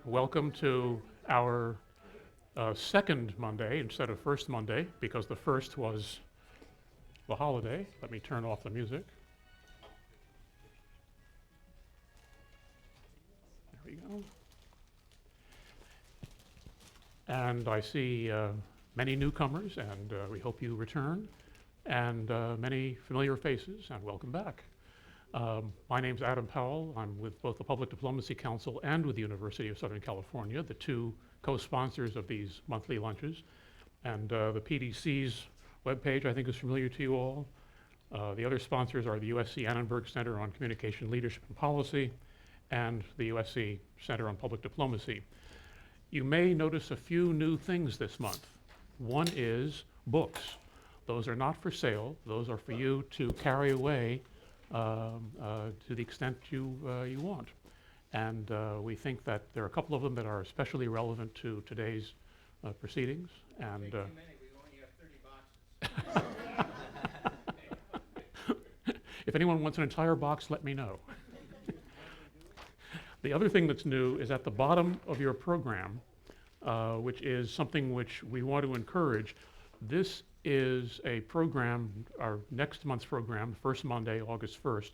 Welcome to our second Monday instead of first Monday, because the first was the holiday. Let me turn off the music. There we go. And I see many newcomers, and we hope you return, and many familiar faces, and welcome back. My name's Adam Powell. I'm with both the Public Diplomacy Council and with the University of Southern California, the two co-sponsors of these monthly lunches. And the PDC's webpage, I think, is familiar to you all. The other sponsors are the USC Annenberg Center on Communication Leadership and Policy and the USC Center on Public Diplomacy. You may notice a few new things this month. One is books. Those are not for sale. Those are for you to carry away to the extent you want. And we think that there are a couple of them that are especially relevant to today's proceedings. And Take too many, we only have 30 boxes. if anyone wants an entire box, let me know. The other thing that's new is at the bottom of your program, which is something which we want to encourage. This is a program, our next month's program, first Monday, August 1st,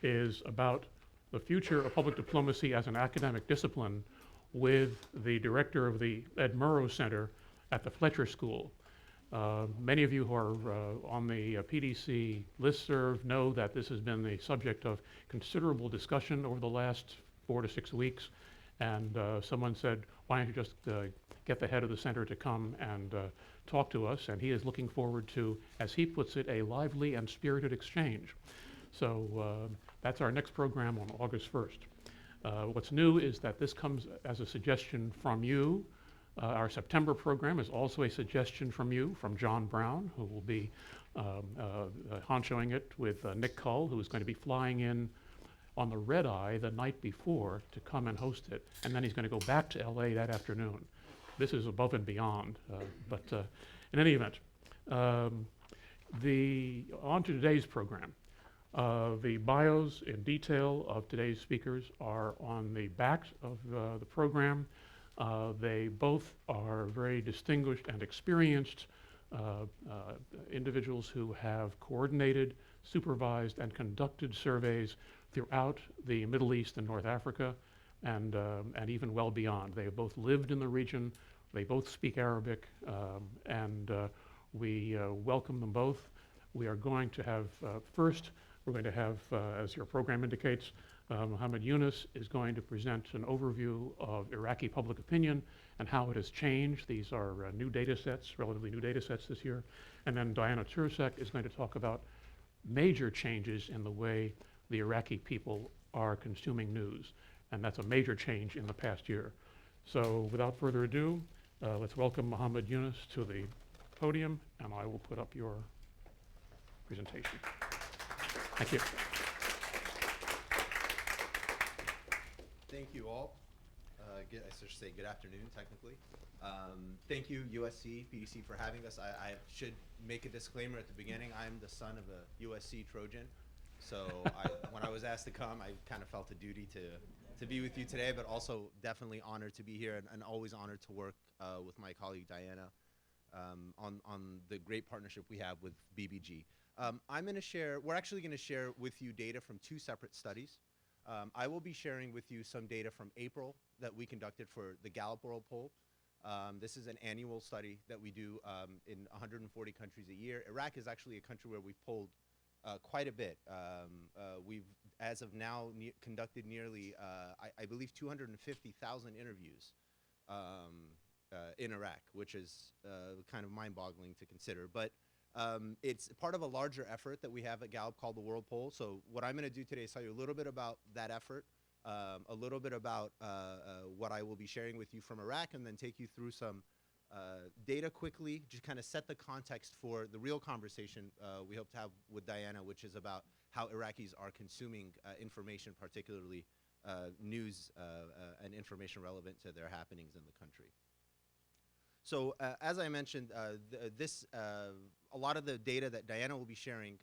is about the future of public diplomacy as an academic discipline with the director of the Ed Murrow Center at the Fletcher School. Many of you who are on the PDC listserv know that this has been the subject of considerable discussion over the last 4 to 6 weeks, and someone said, why don't you just get the head of the center to come and talk to us, and he is looking forward to, as he puts it, a lively and spirited exchange. So that's our next program on August 1st. What's new is that this comes as a suggestion from you. Our September program is also a suggestion from you, from John Brown, who will be honchoing it with Nick Cull, who is going to be flying in on the red eye the night before to come and host it, and then he's going to go back to LA that afternoon. This is above and beyond, but in any event, on to today's program. The bios in detail of today's speakers are on the back of the program. They both are very distinguished and experienced individuals who have coordinated, supervised, and conducted surveys throughout the Middle East and North Africa, and even well beyond. They have both lived in the region. They both speak Arabic, and we welcome them both. We are going to have, first, we're going to have, as your program indicates, Mohamed Younis is going to present an overview of Iraqi public opinion and how it has changed. These are new data sets, relatively new data sets this year. And then Diana Turecek is going to talk about major changes in the way the Iraqi people are consuming news. And that's a major change in the past year. So without further ado, let's welcome Mohamed Younis to the podium, and I will put up your presentation. Thank you. Thank you all. I should say good afternoon, technically. Thank you, USC, PDC, for having us. I should make a disclaimer at the beginning. I'm the son of a USC Trojan. So when I was asked to come, I kind of felt a duty to be with you today, but also definitely honored to be here and always honored to work with my colleague Diana on the great partnership we have with BBG. We're actually going to share with you data from two separate studies. I will be sharing with you some data from April that we conducted for the Gallup World Poll. This is an annual study that we do in 140 countries a year. Iraq is actually a country where we've polled quite a bit. We've, as of now, conducted nearly, I believe, 250,000 interviews in Iraq, which is kind of mind-boggling to consider. But it's part of a larger effort that we have at Gallup called the World Poll. So what I'm going to do today is tell you a little bit about that effort, a little bit about what I will be sharing with you from Iraq, and then take you through some data quickly, just kind of set the context for the real conversation we hope to have with Diana, which is about how Iraqis are consuming information, particularly news and information relevant to their happenings in the country. So as I mentioned, a lot of the data that Diana will be sharing,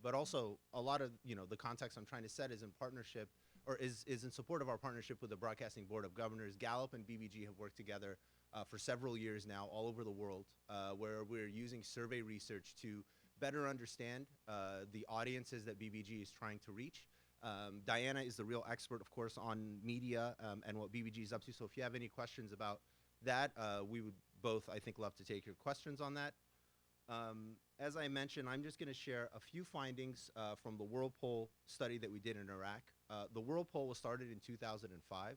but also a lot of the context I'm trying to set is in partnership or is in support of our partnership with the Broadcasting Board of Governors. Gallup and BBG have worked together for several years now all over the world, where we're using survey research to better understand the audiences that BBG is trying to reach. Diana is the real expert, of course, on media and what BBG is up to. So if you have any questions about that, we would both, I think, love to take your questions on that. As I mentioned, I'm just going to share a few findings from the World Poll study that we did in Iraq. The World Poll was started in 2005.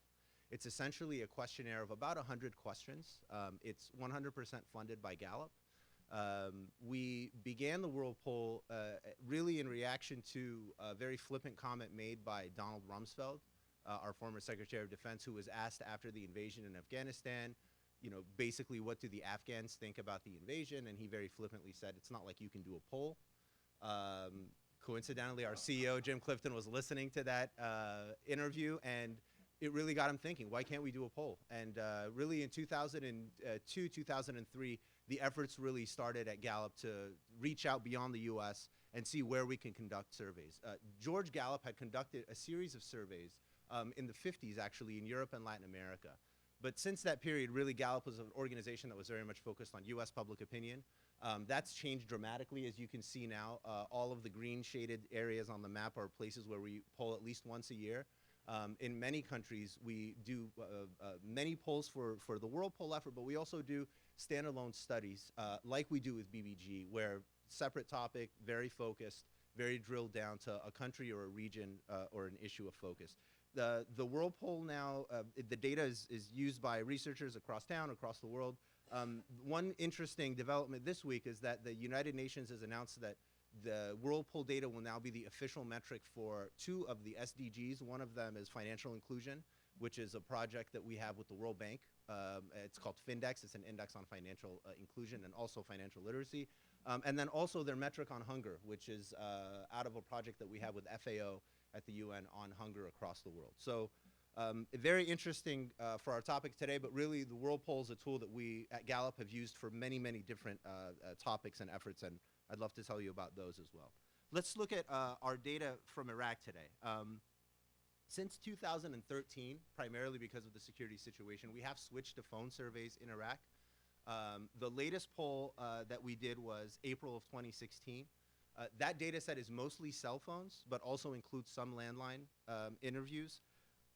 It's essentially a questionnaire of about 100 questions. It's 100% funded by Gallup. We began the World Poll really in reaction to a very flippant comment made by Donald Rumsfeld, our former Secretary of Defense, who was asked after the invasion in Afghanistan, you know, basically what do the Afghans think about the invasion, and he very flippantly said, it's not like you can do a poll. Coincidentally, our CEO, Jim Clifton, was listening to that interview, and it really got him thinking, why can't we do a poll? And really in 2002, 2003, the efforts really started at Gallup to reach out beyond the US and see where we can conduct surveys. George Gallup had conducted a series of surveys in the 50s, actually, in Europe and Latin America. But since that period, really, Gallup was an organization that was very much focused on US public opinion. That's changed dramatically, as you can see now. All of the green shaded areas on the map are places where we poll at least once a year. In many countries, we do many polls for the World Poll effort, but we also do standalone studies like we do with BBG, where separate topic, very focused, very drilled down to a country or a region or an issue of focus. The World Poll now, the data is used by researchers across town, across the world. One interesting development this week is that the United Nations has announced that the World Poll data will now be the official metric for 2 of the SDGs. One of them is financial inclusion, which is a project that we have with the World Bank. It's called FINDEX. It's an index on financial inclusion and also financial literacy. And then also their metric on hunger, which is out of a project that we have with FAO at the UN on hunger across the world. So very interesting for our topic today, but really the World Poll is a tool that we at Gallup have used for many, many different topics and efforts, and I'd love to tell you about those as well. Let's look at our data from Iraq today. Since 2013, primarily because of the security situation, we have switched to phone surveys in Iraq. The latest poll that we did was April of 2016. That data set is mostly cell phones, but also includes some landline interviews.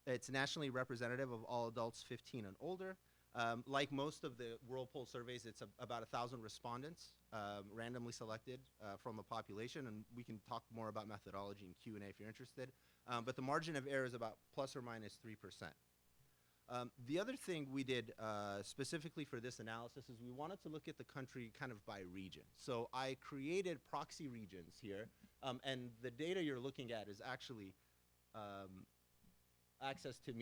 It's nationally representative of all adults 15 and older. Like most of the World Poll surveys, it's about 1,000 respondents randomly selected from a population, and we can talk more about methodology in Q&A if you're interested. But the margin of error is about plus or minus 3%. The other thing we did specifically for this analysis is we wanted to look at the country kind of by region. So I created proxy regions here, and the data you're looking at is actually access to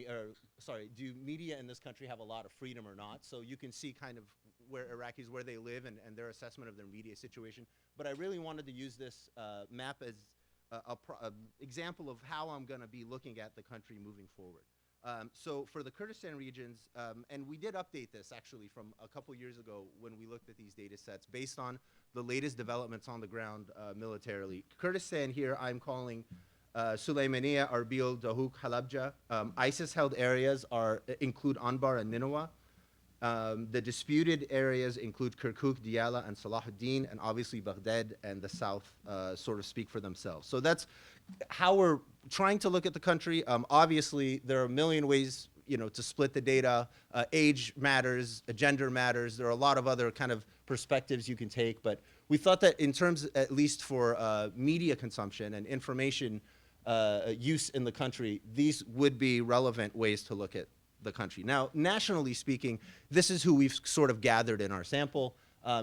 do media in this country have a lot of freedom or not? So you can see kind of where Iraqis, where they live and their assessment of their media situation. But I really wanted to use this map as an example of how I'm going to be looking at the country moving forward. So for the Kurdistan regions, and we did update this actually from a couple years ago when we looked at these data sets based on the latest developments on the ground militarily. Kurdistan here I'm calling Sulaymaniyah, Arbil, Dahuk, Halabja. ISIS-held areas include Anbar and Nineveh. The disputed areas include Kirkuk, Diyala, and Salahuddin, and obviously Baghdad and the south sort of speak for themselves. So that's how we're trying to look at the country. Obviously, there are a million ways, to split the data. Age matters, gender matters. There are a lot of other kind of perspectives you can take, but we thought that in terms, at least for media consumption and information use in the country, these would be relevant ways to look at the country. Now, nationally speaking, this is who we've sort of gathered in our sample.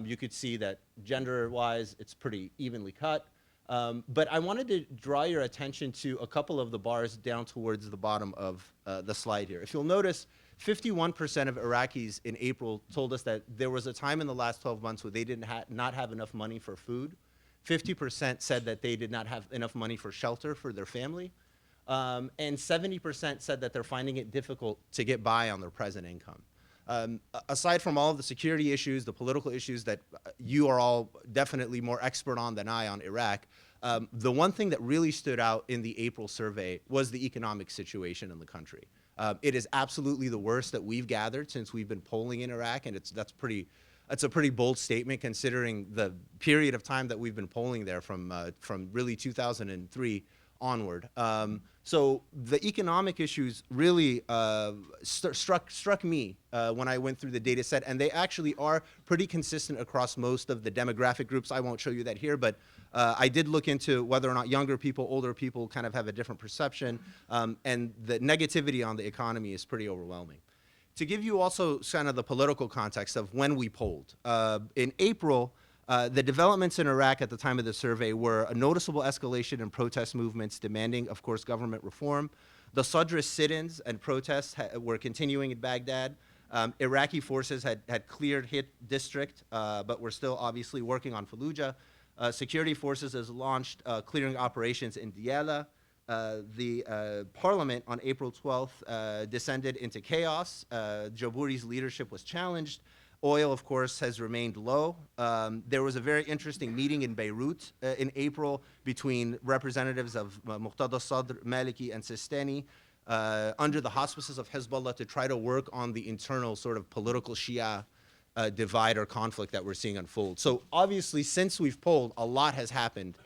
You could see that gender-wise, it's pretty evenly cut. But I wanted to draw your attention to a couple of the bars down towards the bottom of the slide here. If you'll notice, 51% of Iraqis in April told us that there was a time in the last 12 months where they did not have enough money for food. 50% said that they did not have enough money for shelter for their family. And 70% said that they're finding it difficult to get by on their present income. Aside from all of the security issues, the political issues that you are all definitely more expert on than I on Iraq, The one thing that really stood out in the April survey was the economic situation in the country. It is absolutely the worst that we've gathered since we've been polling in Iraq, and that's a pretty bold statement considering the period of time that we've been polling there from really 2003 onward. So the economic issues really struck me when I went through the data set, and they actually are pretty consistent across most of the demographic groups. I won't show you that here, but I did look into whether or not younger people, older people kind of have a different perception, and the negativity on the economy is pretty overwhelming. To give you also kind of the political context of when we polled, in April, the developments in Iraq at the time of the survey were a noticeable escalation in protest movements demanding, of course, government reform. The Sadr sit-ins and protests were continuing in Baghdad. Iraqi forces had cleared Hit district, but were still obviously working on Fallujah. Security forces has launched clearing operations in Diyala. The parliament on April 12th descended into chaos. Jabouri's leadership was challenged. Oil, of course, has remained low. There was a very interesting meeting in Beirut in April between representatives of Muqtada Sadr, Maliki, and Sistani under the auspices of Hezbollah to try to work on the internal sort of political Shia divide or conflict that we're seeing unfold. So obviously, since we've polled, a lot has happened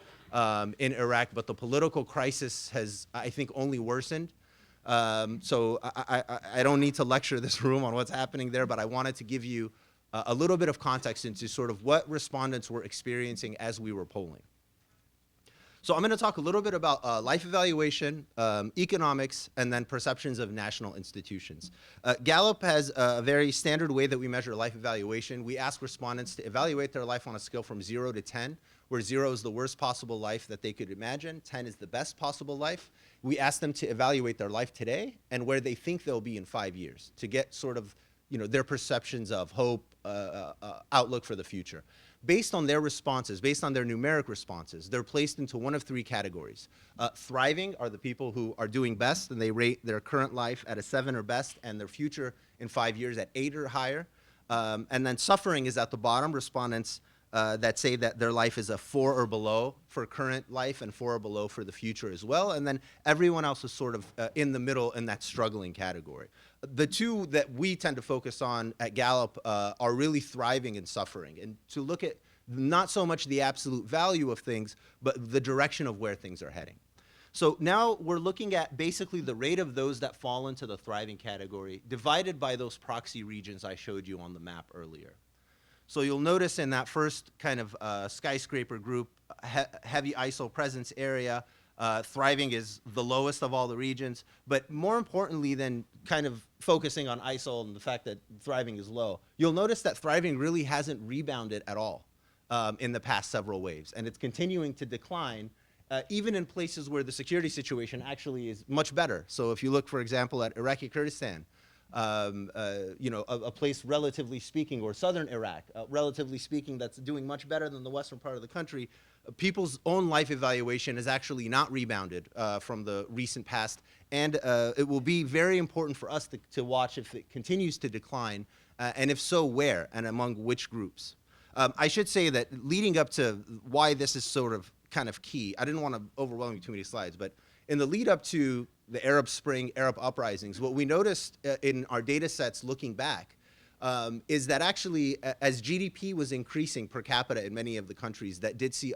in Iraq, but the political crisis has, I think, only worsened. So I don't need to lecture this room on what's happening there, but I wanted to give you a little bit of context into sort of what respondents were experiencing as we were polling. So I'm going to talk a little bit about life evaluation, economics, and then perceptions of national institutions. Gallup has a very standard way that we measure life evaluation. We ask respondents to evaluate their life on a scale from 0 to 10, where 0 is the worst possible life that they could imagine, 10 is the best possible life. We ask them to evaluate their life today and where they think they'll be in 5 years to get sort of, their perceptions of hope, outlook for the future. Based on their responses, based on their numeric responses, they're placed into one of 3 categories. Thriving are the people who are doing best, and they rate their current life at a 7 or best, and their future in 5 years at 8 or higher. And then suffering is at the bottom, respondents that say that their life is a 4 or below for current life and 4 or below for the future as well. And then everyone else is sort of in the middle in that struggling category. The 2 that we tend to focus on at Gallup are really thriving and suffering, and to look at not so much the absolute value of things, but the direction of where things are heading. So now we're looking at basically the rate of those that fall into the thriving category divided by those proxy regions I showed you on the map earlier. So you'll notice in that first kind of skyscraper group, heavy ISIL presence area, thriving is the lowest of all the regions. But more importantly than kind of focusing on ISIL and the fact that thriving is low, you'll notice that thriving really hasn't rebounded at all in the past several waves. And it's continuing to decline, even in places where the security situation actually is much better. So if you look, for example, at Iraqi Kurdistan, a place relatively speaking, or southern Iraq, relatively speaking, that's doing much better than the western part of the country, people's own life evaluation has actually not rebounded from the recent past, and it will be very important for us to watch if it continues to decline, and if so, where and among which groups. I should say that leading up to why this is sort of kind of key, I didn't want to overwhelm you too many slides, but in the lead up to the Arab Spring, Arab uprisings, what we noticed in our data sets looking back is that actually as GDP was increasing per capita in many of the countries that did see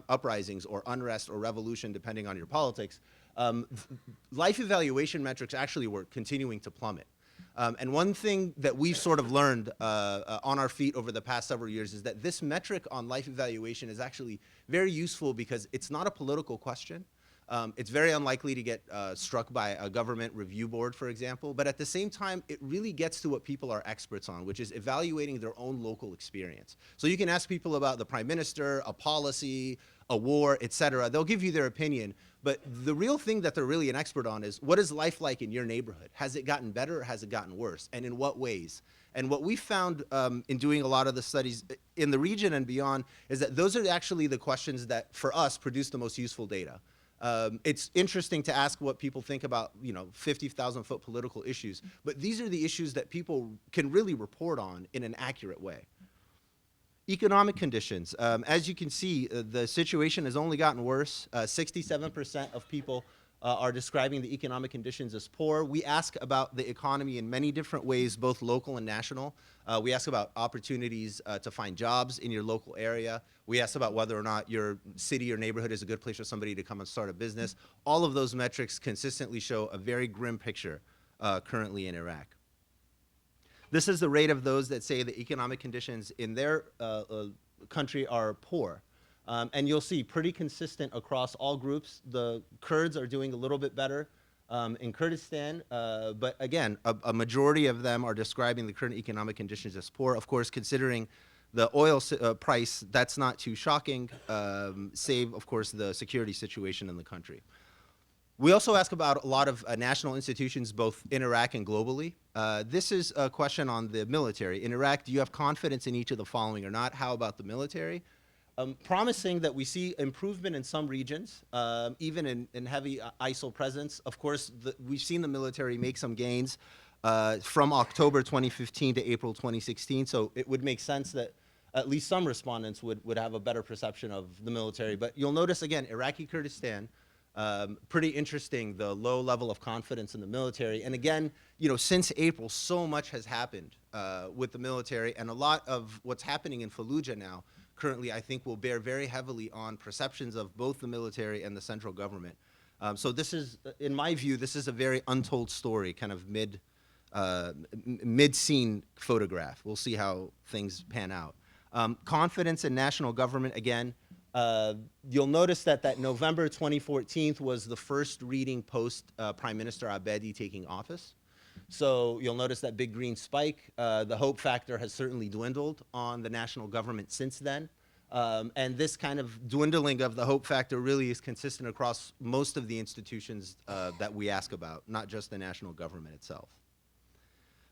uprisings or unrest or revolution, depending on your politics, life evaluation metrics actually were continuing to plummet. And one thing that we've sort of learned on our feet over the past several years is that this metric on life evaluation is actually very useful because it's not a political question. It's very unlikely to get struck by a government review board, for example, but at the same time, it really gets to what people are experts on, which is evaluating their own local experience. So you can ask people about the prime minister, a policy, a war, et cetera. They'll give you their opinion, but the real thing that they're really an expert on is what is life like in your neighborhood? Has it gotten better or has it gotten worse? And in what ways? And what we found in doing a lot of the studies in the region and beyond is that those are actually the questions that, for us, produce the most useful data. It's interesting to ask what people think about, 50,000-foot political issues, but these are the issues that people can really report on in an accurate way. Economic conditions. As you can see, the situation has only gotten worse. 67% of people are describing the economic conditions as poor. We ask about the economy in many different ways, both local and national. We ask about opportunities to find jobs in your local area. We ask about whether or not your city or neighborhood is a good place for somebody to come and start a business. All of those metrics consistently show a very grim picture currently in Iraq. This is the rate of those that say the economic conditions in their country are poor. And you'll see pretty consistent across all groups. The Kurds are doing a little bit better in Kurdistan, but again, a majority of them are describing the current economic conditions as poor. Of course, considering the oil price, that's not too shocking, save, of course, the security situation in the country. We also ask about a lot of national institutions, both in Iraq and globally. This is a question on the military. In Iraq, do you have confidence in each of the following or not? How about the military? Promising that we see improvement in some regions, even in heavy ISIL presence. Of course, we've seen the military make some gains from October 2015 to April 2016, so it would make sense that at least some respondents would have a better perception of the military. But you'll notice, again, Iraqi Kurdistan, pretty interesting, the low level of confidence in the military. And again, you know, since April, so much has happened with the military, and a lot of what's happening in Fallujah now, currently, I think will bear very heavily on perceptions of both the military and the central government. So this is, in my view, this is a very untold story, kind of mid-scene photograph. We'll see how things pan out. Confidence in national government, again, you'll notice that November 2014 was the first reading post Prime Minister Abedi taking office. So you'll notice that big green spike. The hope factor has certainly dwindled on the national government since then. And this kind of dwindling of the hope factor really is consistent across most of the institutions that we ask about, not just the national government itself.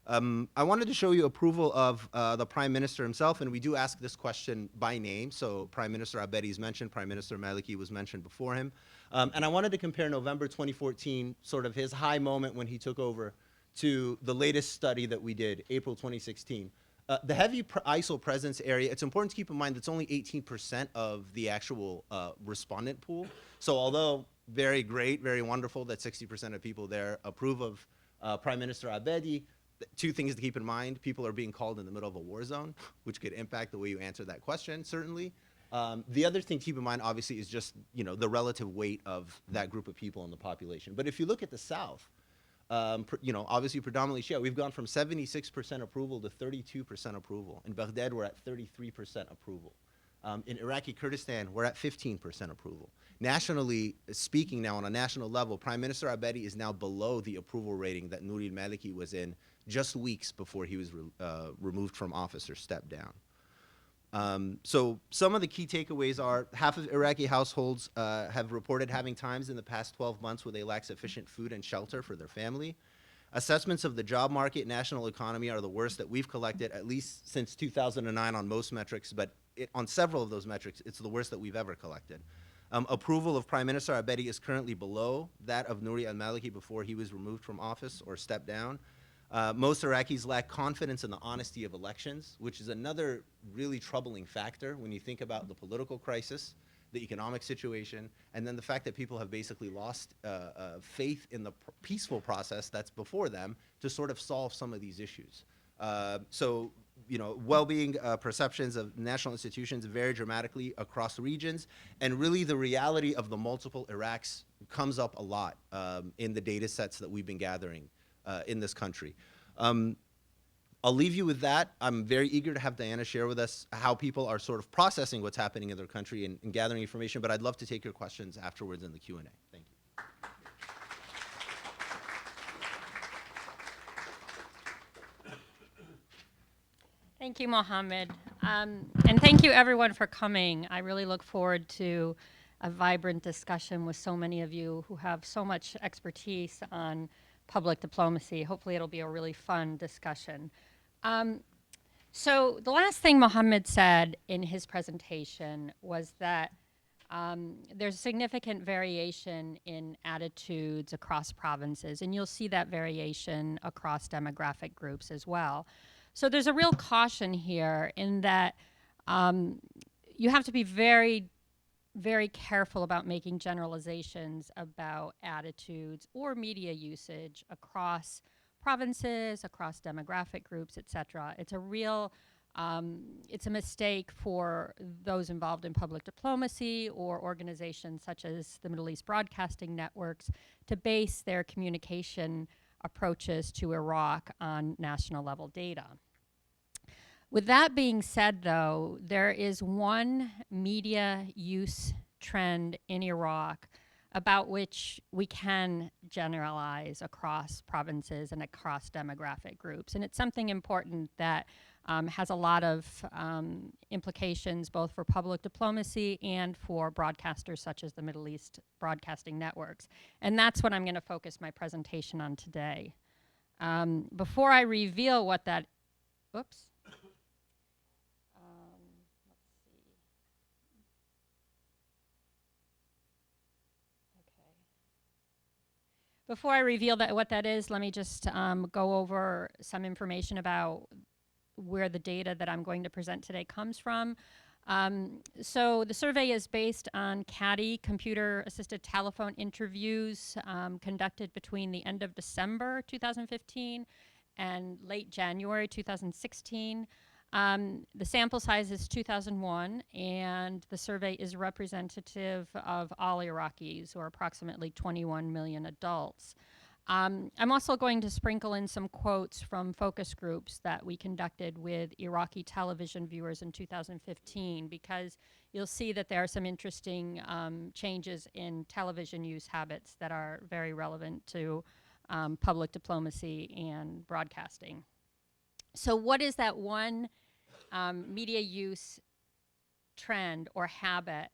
I wanted to show you approval of the Prime Minister himself, and we do ask this question by name. So Prime Minister Abedi is mentioned, Prime Minister Maliki was mentioned before him. And I wanted to compare November 2014, sort of his high moment when he took over, to the latest study that we did, April 2016. The heavy ISIL presence area, it's important to keep in mind that's only 18% of the actual respondent pool. So although very great, very wonderful that 60% of people there approve of Prime Minister Abedi, two things to keep in mind: people are being called in the middle of a war zone, which could impact the way you answer that question, certainly. The other thing to keep in mind, obviously, is just, you know, the relative weight of that group of people in the population. But if you look at the South, you know, obviously predominantly Shia, we've gone from 76% approval to 32% approval. In Baghdad, we're at 33% approval. In Iraqi Kurdistan, we're at 15% approval. Nationally speaking now, on a national level, Prime Minister Abedi is now below the approval rating that Nouri al-Maliki was in just weeks before he was removed from office or stepped down. So some of the key takeaways are half of Iraqi households have reported having times in the past 12 months where they lack sufficient food and shelter for their family. Assessments of the job market, national economy are the worst that we've collected, at least since 2009 on most metrics, but on several of those metrics, it's the worst that we've ever collected. Approval of Prime Minister Abedi is currently below that of Nouri al-Maliki before he was removed from office or stepped down. Most Iraqis lack confidence in the honesty of elections, which is another really troubling factor when you think about the political crisis, the economic situation, and then the fact that people have basically lost faith in the peaceful process that's before them to sort of solve some of these issues. So, you know, well-being perceptions of national institutions vary dramatically across regions, and really the reality of the multiple Iraqs comes up a lot in the data sets that we've been gathering in this country. I'll leave you with that. I'm very eager to have Diana share with us how people are sort of processing what's happening in their country and gathering information, but I'd love to take your questions afterwards in the Q&A. Thank you. Thank you, Mohamed. And thank you, everyone, for coming. I really look forward to a vibrant discussion with so many of you who have so much expertise on public diplomacy. Hopefully, it'll be a really fun discussion. So the last thing Mohamed said in his presentation was that there's significant variation in attitudes across provinces, and you'll see that variation across demographic groups as well. So there's a real caution here in that You have to be very, very careful about making generalizations about attitudes or media usage across provinces, across demographic groups, etc. It's a real, it's a mistake for those involved in public diplomacy or organizations such as the Middle East Broadcasting Networks to base their communication approaches to Iraq on national level data. With that being said, though, there is one media use trend in Iraq about which we can generalize across provinces and across demographic groups. And it's something important that has a lot of implications both for public diplomacy and for broadcasters such as the Middle East Broadcasting Networks. And that's what I'm going to focus my presentation on today. Before I reveal what that, oops. Before I reveal what that is, let me just go over some information about where the data that I'm going to present today comes from. So the survey is based on CADI, computer-assisted telephone interviews conducted between the end of December 2015 and late January 2016. The sample size is 2001, and the survey is representative of all Iraqis, or approximately 21 million adults. I'm also going to sprinkle in some quotes from focus groups that we conducted with Iraqi television viewers in 2015, because you'll see that there are some interesting changes in television use habits that are very relevant to public diplomacy and broadcasting. So what is that one media use trend or habit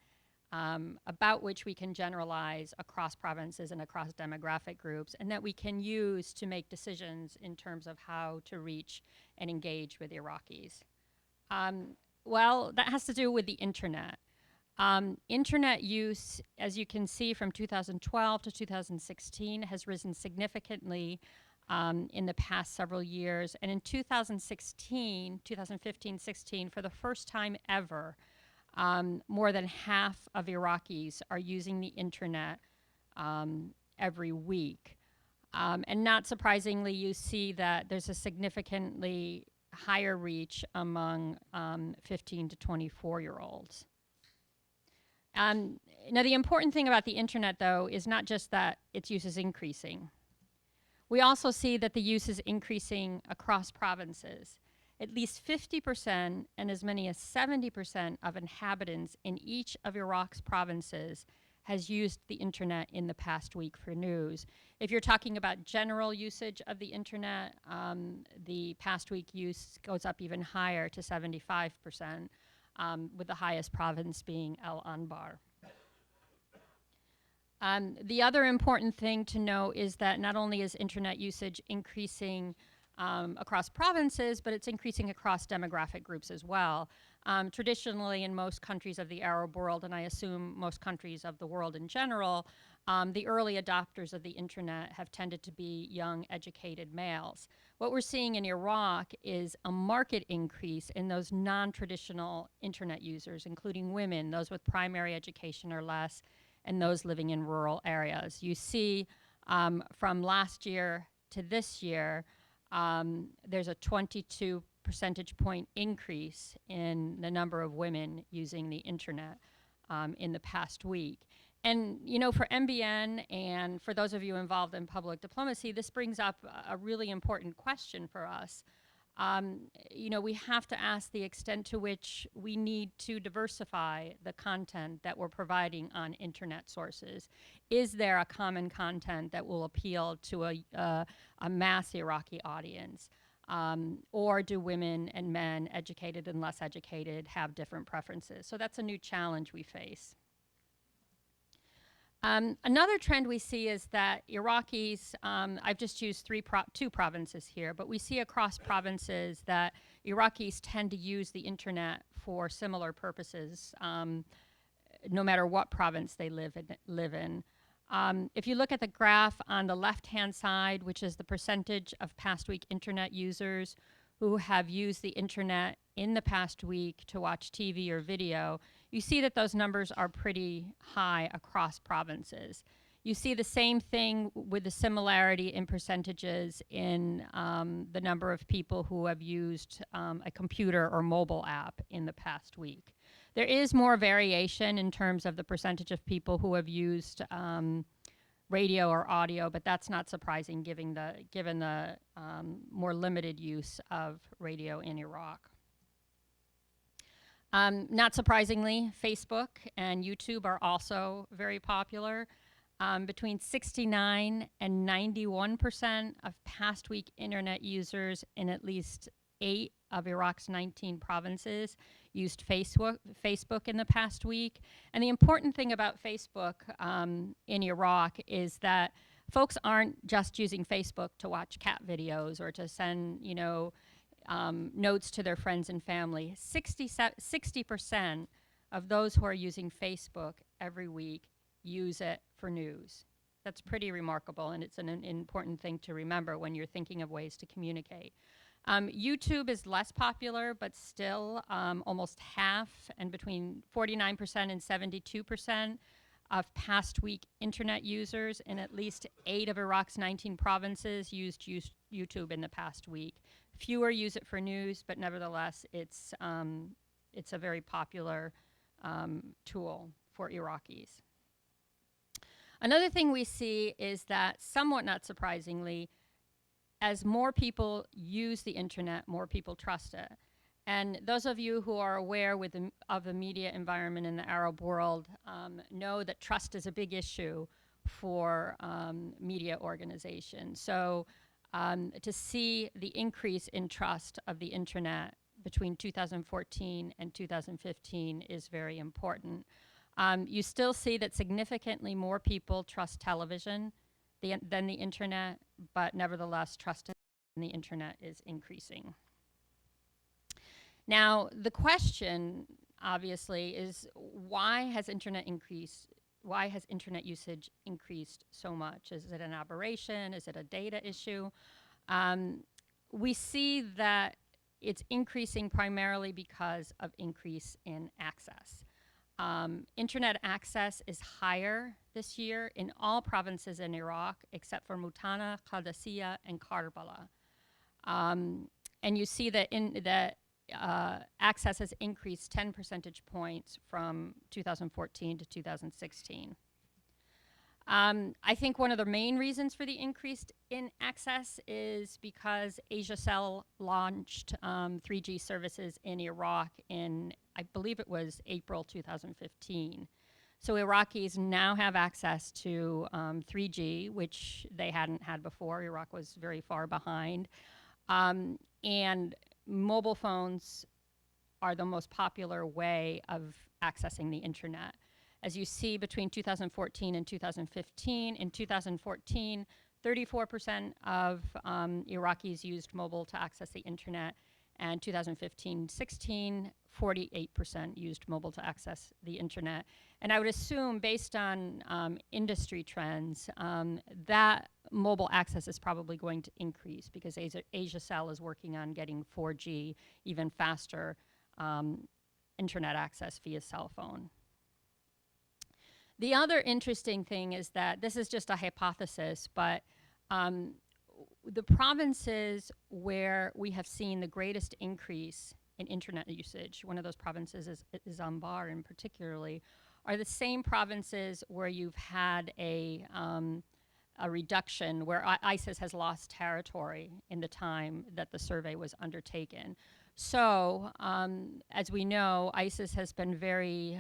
about which we can generalize across provinces and across demographic groups, and that we can use to make decisions in terms of how to reach and engage with Iraqis? Well, that has to do with the internet. Internet use, as you can see, from 2012 to 2016 has risen significantly in the past several years. And in 2015-16, for the first time ever, more than half of Iraqis are using the internet every week. And not surprisingly, you see that there's a significantly higher reach among 15 to 24-year-olds. Now, the important thing about the internet, though, is not just that its use is increasing. We also see that the use is increasing across provinces. At least 50% and as many as 70% of inhabitants in each of Iraq's provinces has used the internet in the past week for news. If you're talking about general usage of the internet, the past week use goes up even higher to 75%, with the highest province being Al Anbar. The other important thing to know is that not only is internet usage increasing across provinces, but it's increasing across demographic groups as well. Traditionally, in most countries of the Arab world, and I assume most countries of the world in general, the early adopters of the internet have tended to be young, educated males. What we're seeing in Iraq is a marked increase in those non-traditional internet users, including women, those with primary education or less, and those living in rural areas. You see from last year to this year, there's a 22 percentage point increase in the number of women using the internet in the past week. And, you know, for MBN and for those of you involved in public diplomacy, this brings up a really important question for us. You know, we have to ask the extent to which we need to diversify the content that we're providing on internet sources. Is there a common content that will appeal to a mass Iraqi audience? Or do women and men, educated and less educated, have different preferences? So that's a new challenge we face. Another trend we see is that Iraqis, I've just used two provinces here, but we see across provinces that Iraqis tend to use the internet for similar purposes, no matter what province they live in. If you look at the graph on the left-hand side, which is the percentage of past week internet users who have used the internet in the past week to watch TV or video, you see that those numbers are pretty high across provinces. You see the same thing with the similarity in percentages in the number of people who have used a computer or mobile app in the past week. There is more variation in terms of the percentage of people who have used radio or audio, but that's not surprising given the more limited use of radio in Iraq. Not surprisingly, Facebook and YouTube are also very popular. Between 69 and 91% of past week internet users in at least 8 of Iraq's 19 provinces used Facebook in the past week. And the important thing about Facebook in Iraq is that folks aren't just using Facebook to watch cat videos or to send, notes to their friends and family. 60% of those who are using Facebook every week use it for news. That's pretty remarkable, and it's an important thing to remember when you're thinking of ways to communicate. YouTube is less popular, but still almost half, and between 49% and 72% of past week internet users in at least 8 of Iraq's 19 provinces used YouTube in the past week. Fewer use it for news, but nevertheless, it's a very popular tool for Iraqis. Another thing we see is that, somewhat not surprisingly, as more people use the internet, more people trust it. And those of you who are aware of the media environment in the Arab world know that trust is a big issue for media organizations. So to see the increase in trust of the internet between 2014 and 2015 is very important. You still see that significantly more people trust television than the internet, but nevertheless, trust in the internet is increasing. Now, the question, obviously, is why has internet usage increased so much? Is it an aberration? Is it a data issue? We see that it's increasing primarily because of increase in access. Internet access is higher this year in all provinces in Iraq except for Mutana, Qadisiyah, and Karbala. And you see that access has increased 10 percentage points from 2014 to 2016. I think one of the main reasons for the increase in access is because AsiaCell launched 3G services in Iraq in, I believe it was April 2015. So Iraqis now have access to 3G, which they hadn't had before. Iraq was very far behind. And mobile phones are the most popular way of accessing the internet. As you see, between 2014 and 2015, in 2014, 34% of Iraqis used mobile to access the internet, and 2015-16, 48% used mobile to access the internet. And I would assume, based on industry trends, that mobile access is probably going to increase because AsiaCell is working on getting 4G, even faster internet access via cell phone. The other interesting thing is that this is just a hypothesis, but the provinces where we have seen the greatest increase in internet usage, one of those provinces is Anbar in particularly, are the same provinces where you've had a reduction, where ISIS has lost territory in the time that the survey was undertaken. So, as we know, ISIS has been very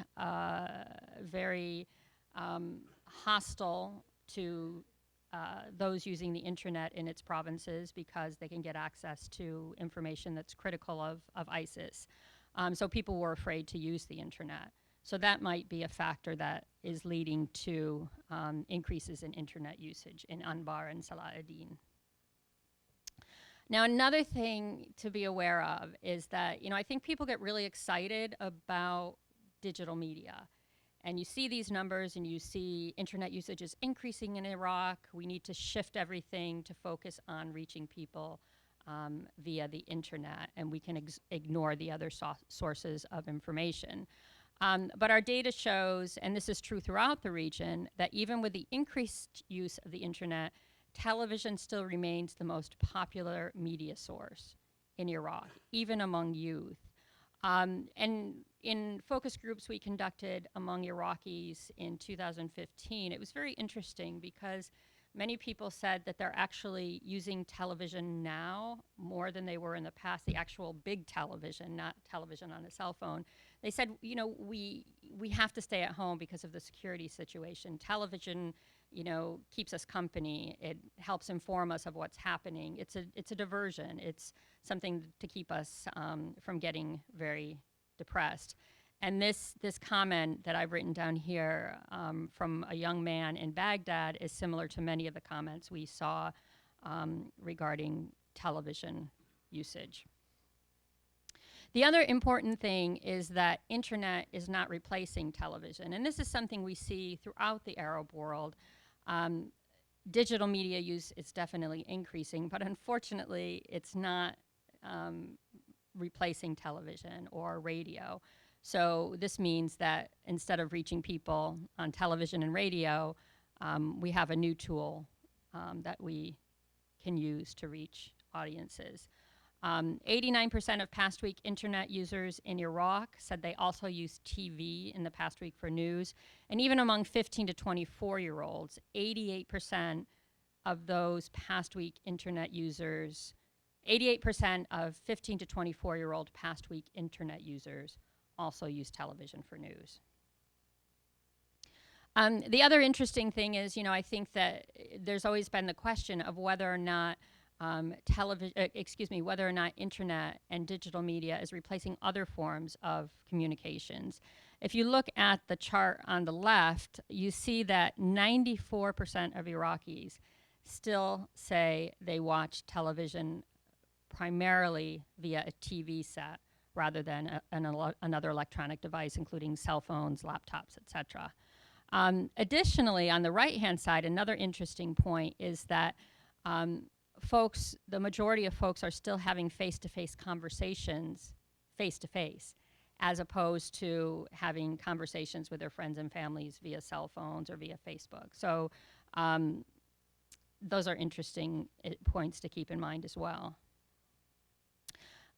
hostile to those using the internet in its provinces because they can get access to information that's critical of ISIS. So people were afraid to use the internet. So that might be a factor that is leading to increases in internet usage in Anbar and Salah ad-Din. Now, another thing to be aware of is that, I think people get really excited about digital media. And you see these numbers and you see internet usage is increasing in Iraq. We need to shift everything to focus on reaching people via the internet, and we can ignore the other sources of information. But our data shows, and this is true throughout the region, that even with the increased use of the internet, television still remains the most popular media source in Iraq, even among youth. And in focus groups we conducted among Iraqis in 2015, it was very interesting because many people said that they're actually using television now more than they were in the past, the actual big television, not television on a cell phone. They said, you know, we have to stay at home because of the security situation. Television, you know, keeps us company. It helps inform us of what's happening. It's a diversion. It's something to keep us from getting very depressed. And this comment that I've written down here from a young man in Baghdad is similar to many of the comments we saw regarding television usage. The other important thing is that internet is not replacing television. And this is something we see throughout the Arab world. Digital media use is definitely increasing, but unfortunately, it's not replacing television or radio. So this means that instead of reaching people on television and radio, we have a new tool that we can use to reach audiences. 89% of past week internet users in Iraq said they also used TV in the past week for news. And even among 15 to 24-year-olds, 88% of those past week internet users, 88% of 15 to 24-year-old past week internet users also use television for news. The other interesting thing is, you know, I think that there's always been the question of whether or not whether or not internet and digital media is replacing other forms of communications. If you look at the chart on the left, you see that 94% of Iraqis still say they watch television primarily via a TV set rather than another electronic device, including cell phones, laptops, etc. Additionally, on the right-hand side, another interesting point is that the majority of folks are still having face-to-face conversations face-to-face, as opposed to having conversations with their friends and families via cell phones or via Facebook. So those are interesting points to keep in mind as well.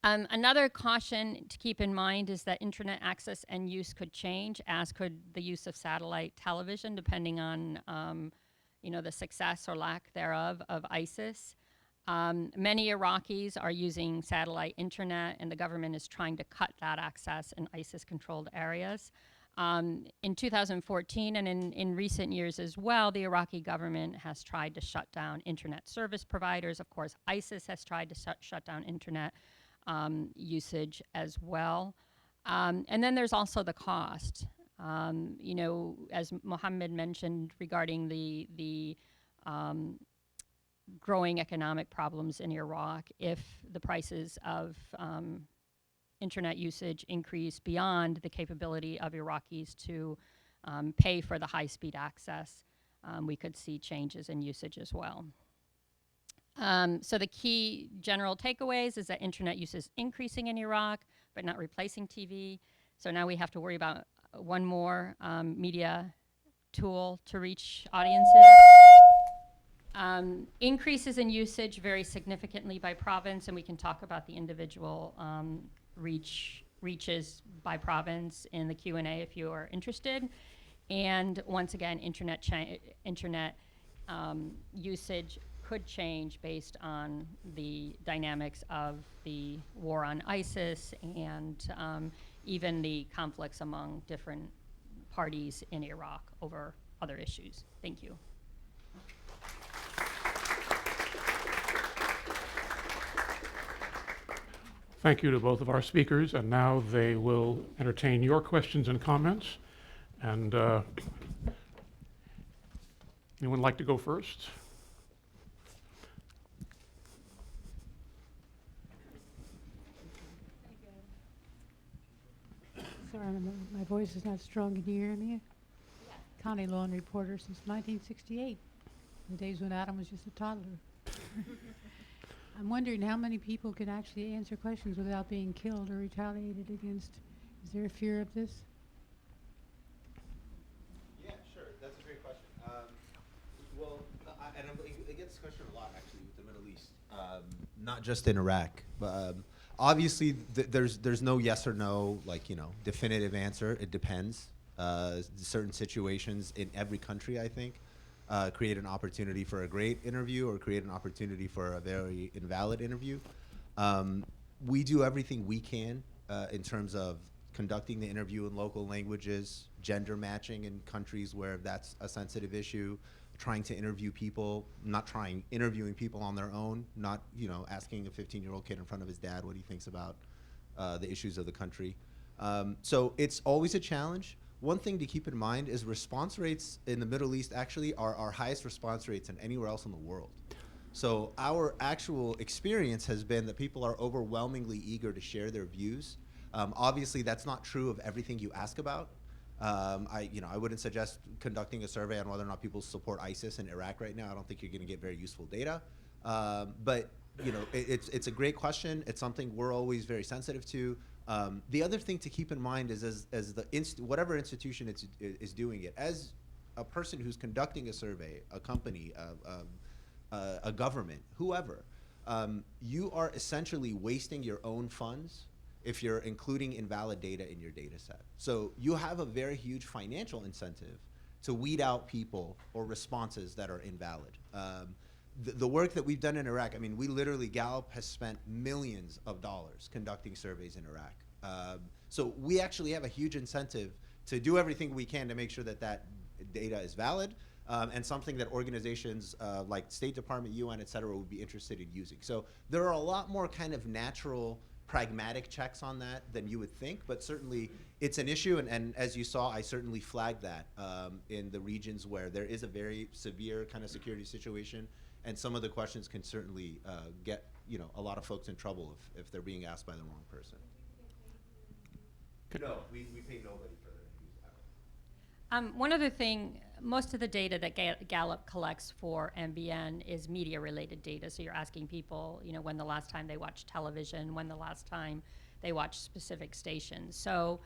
Another caution to keep in mind is that internet access and use could change, as could the use of satellite television, depending on the success or lack thereof of ISIS. Many Iraqis are using satellite internet, and the government is trying to cut that access in ISIS-controlled areas. In 2014 and in recent years as well, the Iraqi government has tried to shut down internet service providers. Of course, ISIS has tried to shut down internet usage as well. And then there's also the cost. As Mohamed mentioned regarding the growing economic problems in Iraq, if the prices of internet usage increase beyond the capability of Iraqis to pay for the high-speed access, we could see changes in usage as well. So the key general takeaways is that internet use is increasing in Iraq, but not replacing TV. So now we have to worry about one more media tool to reach audiences. Increases in usage vary significantly by province, and we can talk about the individual reaches by province in the Q&A if you are interested. And once again, internet usage could change based on the dynamics of the war on ISIS and even the conflicts among different parties in Iraq over other issues. Thank you. Thank you to both of our speakers, and now they will entertain your questions and comments. And anyone like to go first? Sorry, my voice is not strong. Can you hear me? Yes. County law and reporter since 1968, the days when Adam was just a toddler. I'm wondering how many people can actually answer questions without being killed or retaliated against. Is there a fear of this? Yeah, sure. That's a great question. I get this question a lot actually with the Middle East, not just in Iraq, but obviously there's no yes or no definitive answer. It depends. Certain situations in every country, I think, create an opportunity for a great interview or create an opportunity for a very invalid interview. We do everything we can in terms of conducting the interview in local languages, gender matching in countries where that's a sensitive issue, interviewing people on their own, not asking a 15-year-old kid in front of his dad what he thinks about the issues of the country. So it's always a challenge. One thing to keep in mind is response rates in the Middle East actually are our highest response rates than anywhere else in the world. So our actual experience has been that people are overwhelmingly eager to share their views. Obviously, that's not true of everything you ask about. I wouldn't suggest conducting a survey on whether or not people support ISIS in Iraq right now. I don't think you're going to get very useful data. But it's a great question. It's something we're always very sensitive to. The other thing to keep in mind is as whatever institution is doing it, as a person who's conducting a survey, a company, a government, whoever, you are essentially wasting your own funds if you're including invalid data in your data set. So you have a very huge financial incentive to weed out people or responses that are invalid. The work that we've done in Iraq, we literally, Gallup has spent millions of dollars conducting surveys in Iraq. So we actually have a huge incentive to do everything we can to make sure that that data is valid, and something that organizations like State Department, UN, et cetera, would be interested in using. So there are a lot more kind of natural, pragmatic checks on that than you would think, but certainly it's an issue, and as you saw, I certainly flagged that in the regions where there is a very severe kind of security situation, and some of the questions can certainly get a lot of folks in trouble if they're being asked by the wrong person. No, we pay nobody for their interviews at all. One other thing, most of the data that Gallup collects for MBN is media-related data. So you're asking people, when the last time they watched television, when the last time they watched specific stations. So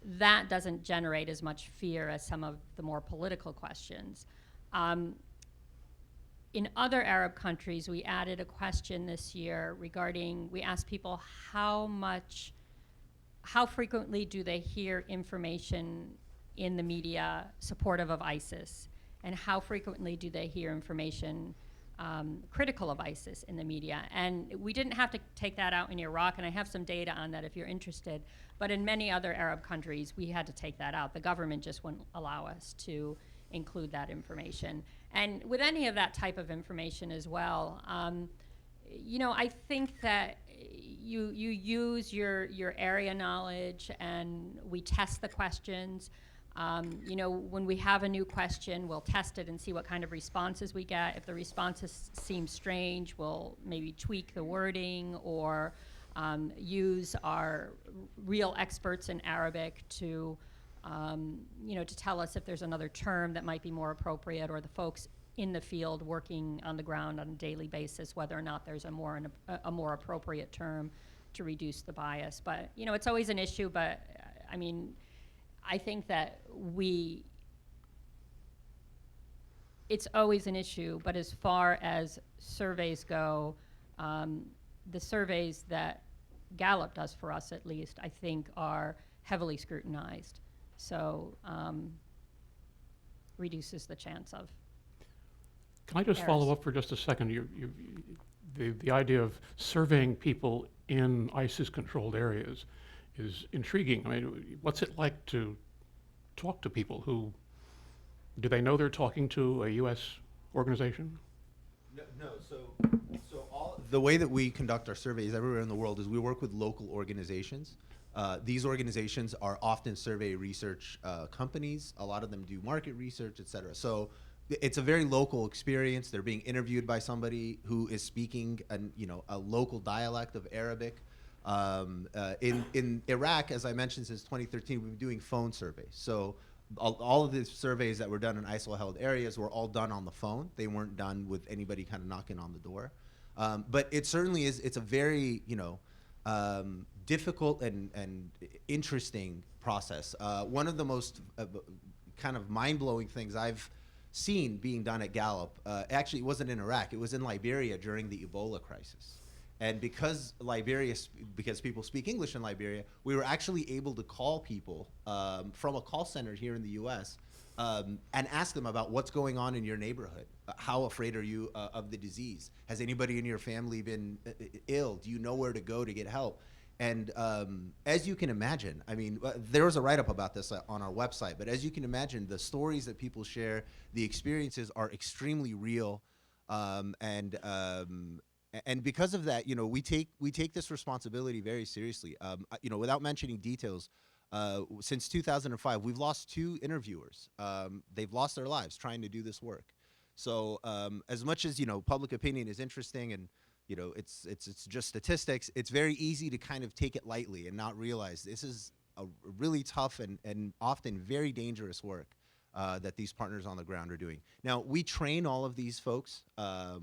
that doesn't generate as much fear as some of the more political questions. In other Arab countries, we added a question this year regarding, we asked people how frequently do they hear information in the media supportive of ISIS, and how frequently do they hear information critical of ISIS in the media. And we didn't have to take that out in Iraq, and I have some data on that if you're interested, but in many other Arab countries, we had to take that out. The government just wouldn't allow us to include that information. And with any of that type of information as well, I think that you use your area knowledge, and we test the questions. When we have a new question, we'll test it and see what kind of responses we get. If the responses seem strange, we'll maybe tweak the wording or use our real experts in Arabic to tell us if there's another term that might be more appropriate, or the folks in the field working on the ground on a daily basis, whether or not there's a more appropriate term to reduce the bias. But it's always an issue. But I think that it's always an issue. But as far as surveys go, the surveys that Gallup does for us, at least, I think are heavily scrutinized. So reduces the chance of Can I just errors. follow up for just a second? The idea of surveying people in ISIS-controlled areas is intriguing. What's it like to talk to people who, do they know they're talking to a U.S. organization? No. So the way that we conduct our surveys everywhere in the world is we work with local organizations. These organizations are often survey research companies. A lot of them do market research, et cetera. So it's a very local experience. They're being interviewed by somebody who is speaking a local dialect of Arabic. In Iraq, as I mentioned, since 2013, we've been doing phone surveys. So all of the surveys that were done in ISIL-held areas were all done on the phone. They weren't done with anybody kind of knocking on the door. But it certainly is. It's a very difficult and interesting process. One of the most kind of mind-blowing things I've seen being done at Gallup, actually it wasn't in Iraq, it was in Liberia during the Ebola crisis. And because because people speak English in Liberia, we were actually able to call people from a call center here in the US and ask them about what's going on in your neighborhood. How afraid are you of the disease? Has anybody in your family been ill? Do you know where to go to get help? And as you can imagine, I mean, there was a write-up about this on our website, but as you can imagine, the stories that people share, the experiences are extremely real. And because of that, we take this responsibility very seriously. Without mentioning details, since 2005, we've lost 2 interviewers. They've lost their lives trying to do this work. So as much as public opinion is interesting and it's just statistics, it's very easy to kind of take it lightly and not realize this is a really tough and often very dangerous work that these partners on the ground are doing. Now, we train all of these folks.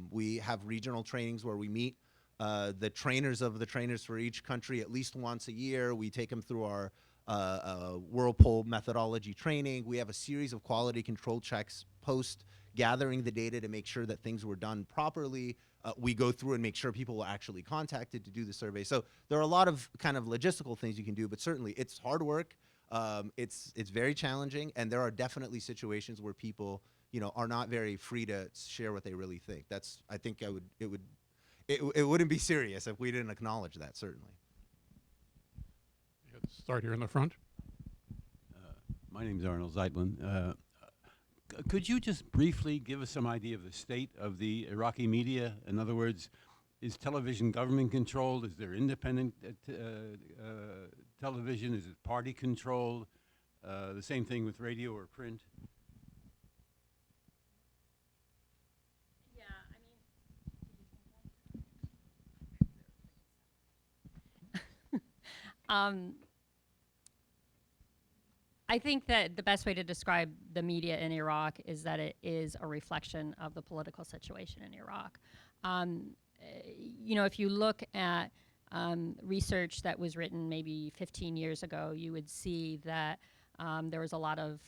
We have regional trainings where we meet the trainers of the trainers for each country at least once a year. We take them through our Whirlpool methodology training. We have a series of quality control checks post gathering the data to make sure that things were done properly. We go through and make sure people were actually contacted to do the survey. So there are a lot of kind of logistical things you can do, but certainly it's hard work. It's very challenging, and there are definitely situations where people, are not very free to share what they really think. I think it wouldn't be serious if we didn't acknowledge that, certainly. Let's start here in the front. My name is Arnold Zeitlin. Could you just briefly give us some idea of the state of the Iraqi media? In other words, is television government controlled? Is there independent television? Is it party controlled? The same thing with radio or print? Yeah, I think that the best way to describe the media in Iraq is that it is a reflection of the political situation in Iraq. If you look at research that was written maybe 15 years ago, you would see that there was a lot of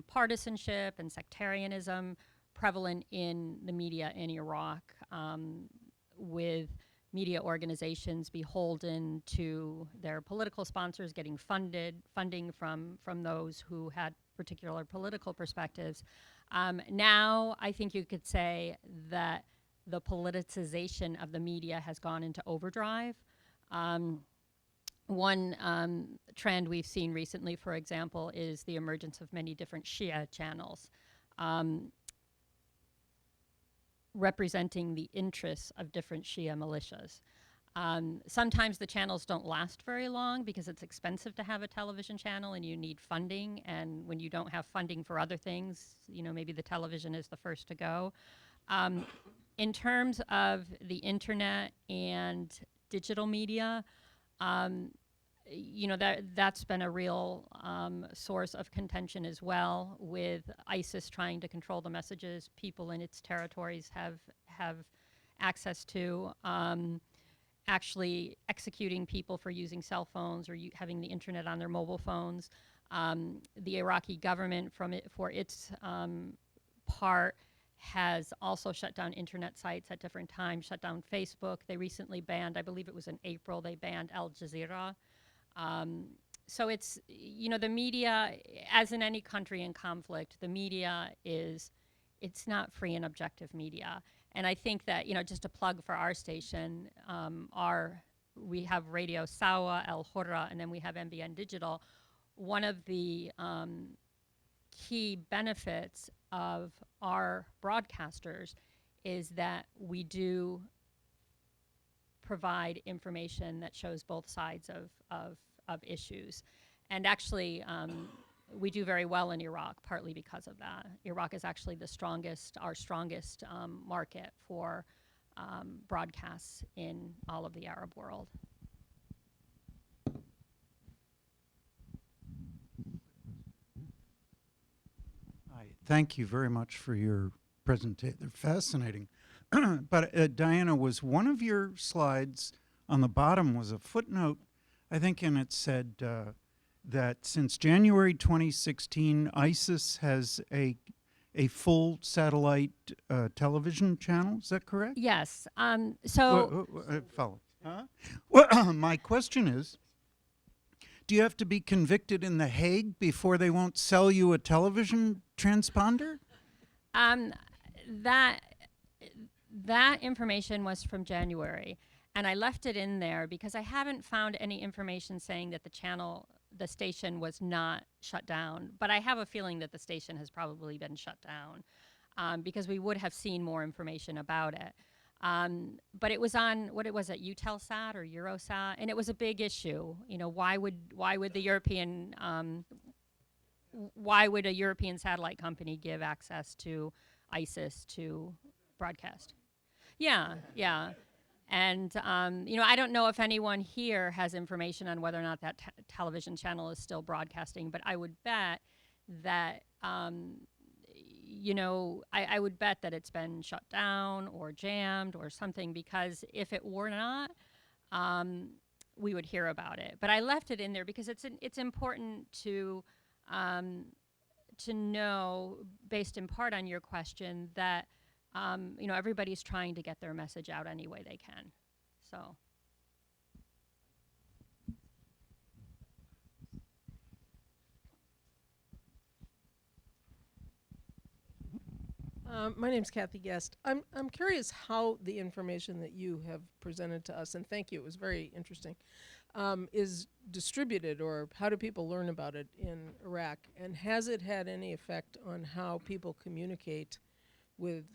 partisanship and sectarianism prevalent in the media in Iraq, with media organizations beholden to their political sponsors getting funding from those who had particular political perspectives. Now, I think you could say that the politicization of the media has gone into overdrive. One trend we've seen recently, for example, is the emergence of many different Shia channels representing the interests of different Shia militias. Sometimes the channels don't last very long because it's expensive to have a television channel and you need funding, and when you don't have funding for other things, maybe the television is the first to go. In terms of the internet and digital media, that's been a real source of contention as well, with ISIS trying to control the messages people in its territories have access to, actually executing people for using cell phones or having the internet on their mobile phones. The Iraqi government, for its part, has also shut down internet sites at different times, shut down Facebook. They recently banned, I believe it was in April, they banned Al Jazeera. So it's, the media, as in any country in conflict, the media it's not free and objective media. And I think that, just to plug for our station, we have Radio Sawa, El Hurra, and then we have MBN Digital. One of the key benefits of our broadcasters is that we do provide information that shows both sides of issues. And actually, we do very well in Iraq, partly because of that. Iraq is actually our strongest market for broadcasts in all of the Arab world. Hi, thank you very much for your presentation. They're fascinating. but Diana, was one of your slides on the bottom was a footnote, I think, and it said that since January 2016, ISIS has a full satellite television channel. Is that correct? Yes. So Follow. Huh? Well, my question is, do you have to be convicted in The Hague before they won't sell you a television transponder? that information was from January, and I left it in there because I haven't found any information saying that the station was not shut down. But I have a feeling that the station has probably been shut down because we would have seen more information about it. But it was on what it was at Eutelsat or Eurosat, and it was a big issue. You know, why would a European satellite company give access to ISIS to broadcast? Yeah, yeah. And you know, I don't know if anyone here has information on whether or not that television channel is still broadcasting, but I would bet that you know, I would bet that it's been shut down or jammed or something, because if it were not, we would hear about it. But I left it in there because it's important to know, based in part on your question, that you know, everybody's trying to get their message out any way they can. So. My name's Kathy Guest. I'm curious how the information that you have presented to us, and thank you, it was very interesting, is distributed, or how do people learn about it in Iraq? And has it had any effect on how people communicate with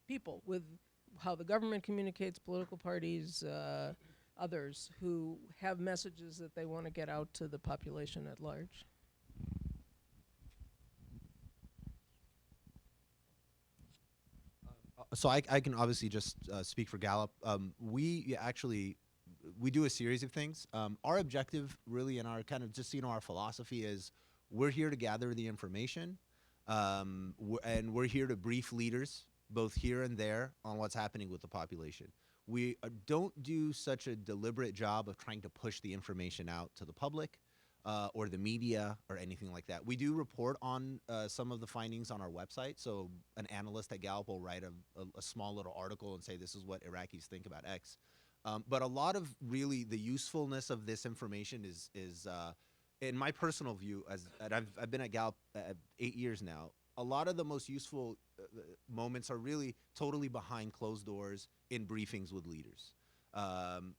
people, with how the government communicates, political parties, others who have messages that they want to get out to the population at large? So I can obviously just speak for Gallup. We do a series of things. Our objective really, and our kind of just, you know, our philosophy is we're here to gather the information, and we're here to brief leaders both here and there on what's happening with the population. We don't do such a deliberate job of trying to push the information out to the public or the media or anything like that. We do report on some of the findings on our website. So an analyst at Gallup will write a small little article and say, this is what Iraqis think about X. But a lot of really the usefulness of this information is in my personal view, and I've been at Gallup 8 years now, a lot of the most useful moments are really totally behind closed doors in briefings with leaders,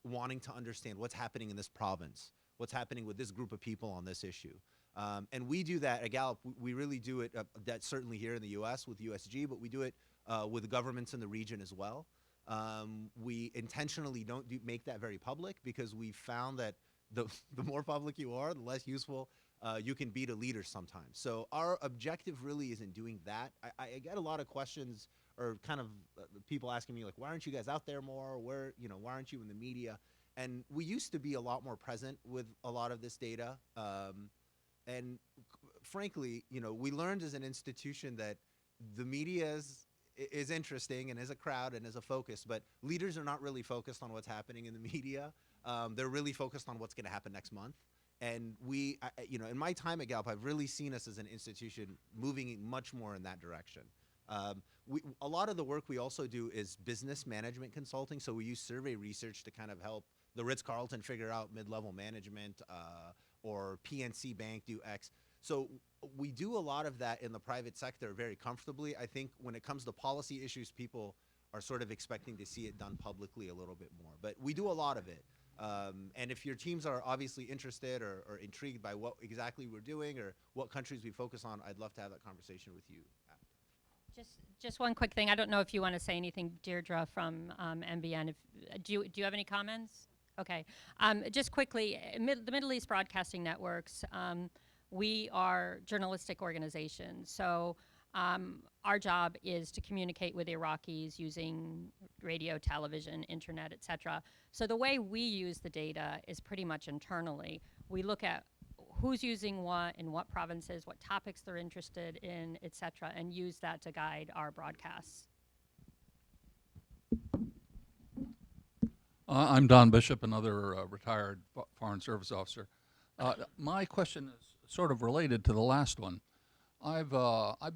wanting to understand what's happening in this province, what's happening with this group of people on this issue. And we do that at Gallup. We really do it, that's certainly here in the US with USG, but we do it with governments in the region as well. We intentionally don't make that very public because we found that the more public you are, the less useful you can be to leaders sometimes. So our objective really isn't doing that. I get a lot of questions or kind of people asking me like, why aren't you guys out there more? Where, you know, why aren't you in the media? And we used to be a lot more present with a lot of this data. And frankly, you know, we learned as an institution that the media is interesting and is a crowd and is a focus, but leaders are not really focused on what's happening in the media. They're really focused on what's going to happen next month. And you know, in my time at Gallup, I've really seen us as an institution moving much more in that direction. A lot of the work we also do is business management consulting. So we use survey research to kind of help the Ritz-Carlton figure out mid-level management, or PNC Bank do X. So we do a lot of that in the private sector very comfortably. I think when it comes to policy issues, people are sort of expecting to see it done publicly a little bit more. But we do a lot of it. And if your teams are obviously interested or intrigued by what exactly we're doing or what countries we focus on, I'd love to have that conversation with you. Just one quick thing. I don't know if you want to say anything, Deirdre from MBN. Do you have any comments? Okay. Just quickly, the Middle East Broadcasting Networks, we are journalistic organizations. So our job is to communicate with Iraqis using radio, television, internet, et cetera. So the way we use the data is pretty much internally. We look at who's using what in what provinces, what topics they're interested in, et cetera, and use that to guide our broadcasts. I'm Don Bishop, another retired Foreign Service officer. My question is sort of related to the last one. I've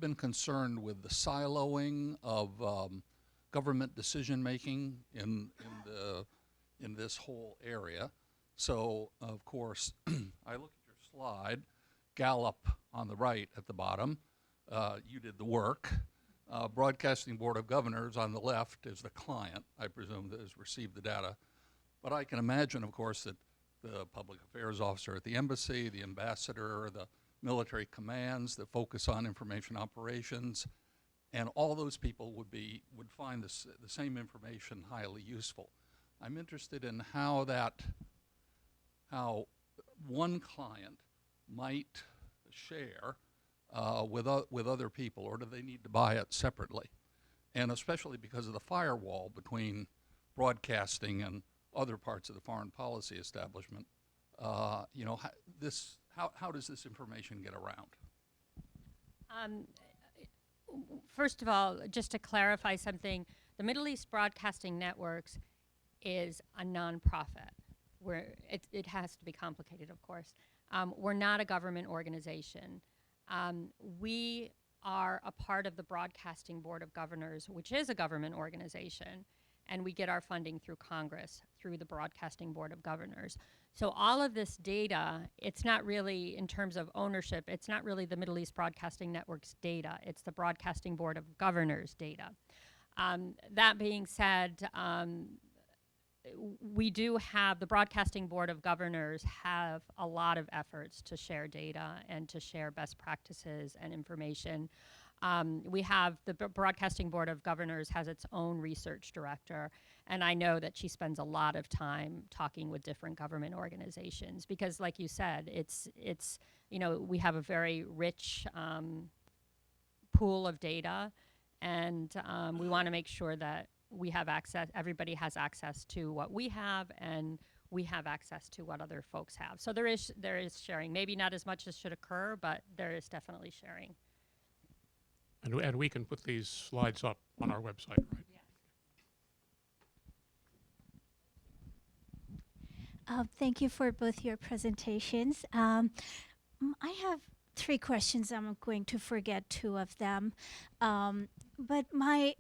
been concerned with the siloing of government decision making in this whole area. So of course, I look at your slide, Gallup on the right at the bottom. You did the work. Broadcasting Board of Governors on the left is the client, I presume, that has received the data. But I can imagine, of course, that the public affairs officer at the embassy, the ambassador, the military commands that focus on information operations, and all those people would find the same information highly useful. I'm interested in how one client might share with other people, or do they need to buy it separately? And especially because of the firewall between broadcasting and other parts of the foreign policy establishment, you know, how does this information get around? First of all, just to clarify something, the Middle East Broadcasting Networks is a nonprofit. It has to be complicated, of course. We're not a government organization. We are a part of the Broadcasting Board of Governors, which is a government organization, and we get our funding through Congress, through the Broadcasting Board of Governors. So all of this data, it's not really, in terms of ownership, it's not really the Middle East Broadcasting Network's data, it's the Broadcasting Board of Governors' data. That being said, we do have, the Broadcasting Board of Governors have a lot of efforts to share data and to share best practices and information. We have, the Broadcasting Board of Governors has its own research director, and I know that she spends a lot of time talking with different government organizations because, like you said, it's you know, we have a very rich pool of data, and we want to make sure that we have access, everybody has access to what we have, and we have access to what other folks have. So there is sharing, maybe not as much as should occur, but there is definitely sharing. And we can put these slides up on our website, right? Thank you for both your presentations. I have 3 questions. I'm going to forget 2 of them. But my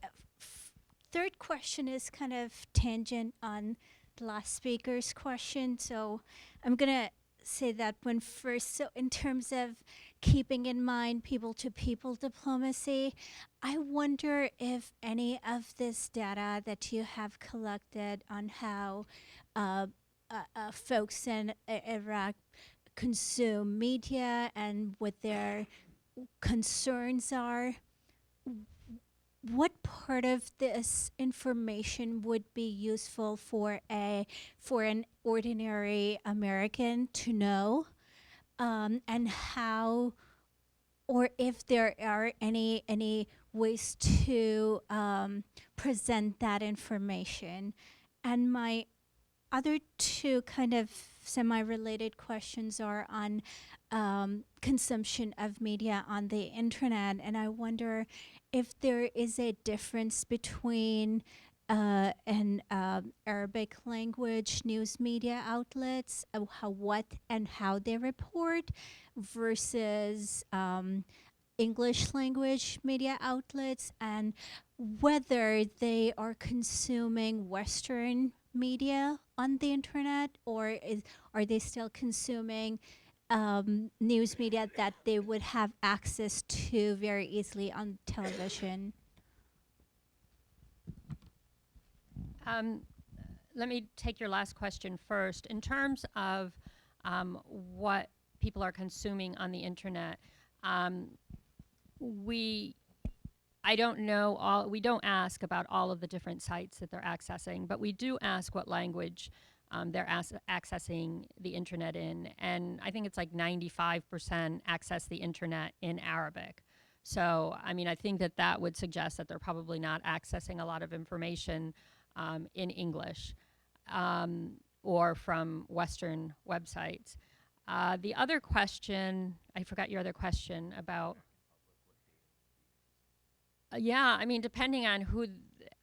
third question is kind of tangent on the last speaker's question. So I'm going to say that one first. So in terms of keeping in mind people-to-people diplomacy, I wonder if any of this data that you have collected on how folks in Iraq consume media and what their concerns are, what part of this information would be useful for an ordinary American to know, and how, or if there are any ways to present that information. And my other 2 kind of semi-related questions are on consumption of media on the internet, and I wonder if there is a difference between an Arabic language news media outlets, what and how they report, versus English language media outlets, and whether they are consuming Western media on the internet, or are they still consuming news media that they would have access to very easily on television? Let me take your last question first. In terms of what people are consuming on the internet, we don't ask about all of the different sites that they're accessing, but we do ask what language they're accessing the internet in. And I think it's like 95% access the internet in Arabic. So, I mean, I think that would suggest that they're probably not accessing a lot of information in English or from Western websites. The other question, I forgot your other question about. Yeah, I mean, depending on who,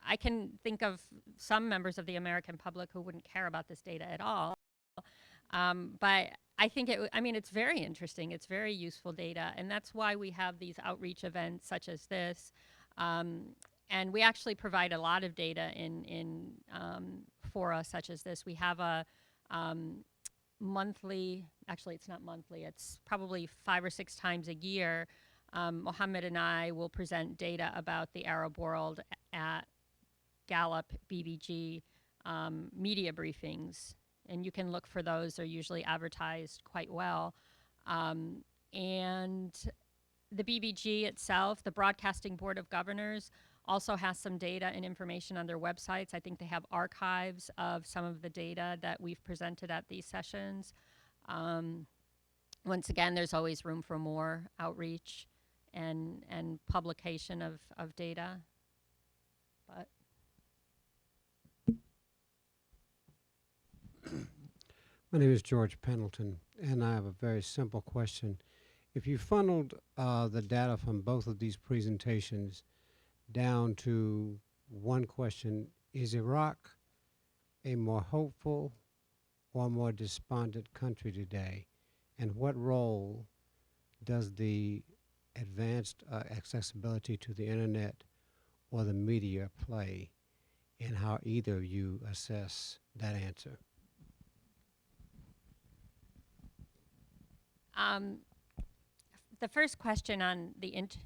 I can think of some members of the American public who wouldn't care about this data at all. But I think it's very interesting. It's very useful data. And that's why we have these outreach events such as this. And we actually provide a lot of data in fora such as this. We have a monthly, actually it's not monthly, it's probably 5 or 6 times a year. Mohamed and I will present data about the Arab world at Gallup, BBG media briefings. And you can look for those. They're usually advertised quite well. And the BBG itself, the Broadcasting Board of Governors, also has some data and information on their websites. I think they have archives of some of the data that we've presented at these sessions. Once again, there's always room for more outreach and publication of data. But My name is George Pendleton, and I have a very simple question. If you funneled the data from both of these presentations down to one question, is Iraq a more hopeful or more despondent country today? And what role does the advanced accessibility to the internet or the media play in how either of you assess that answer? The first question on the internet,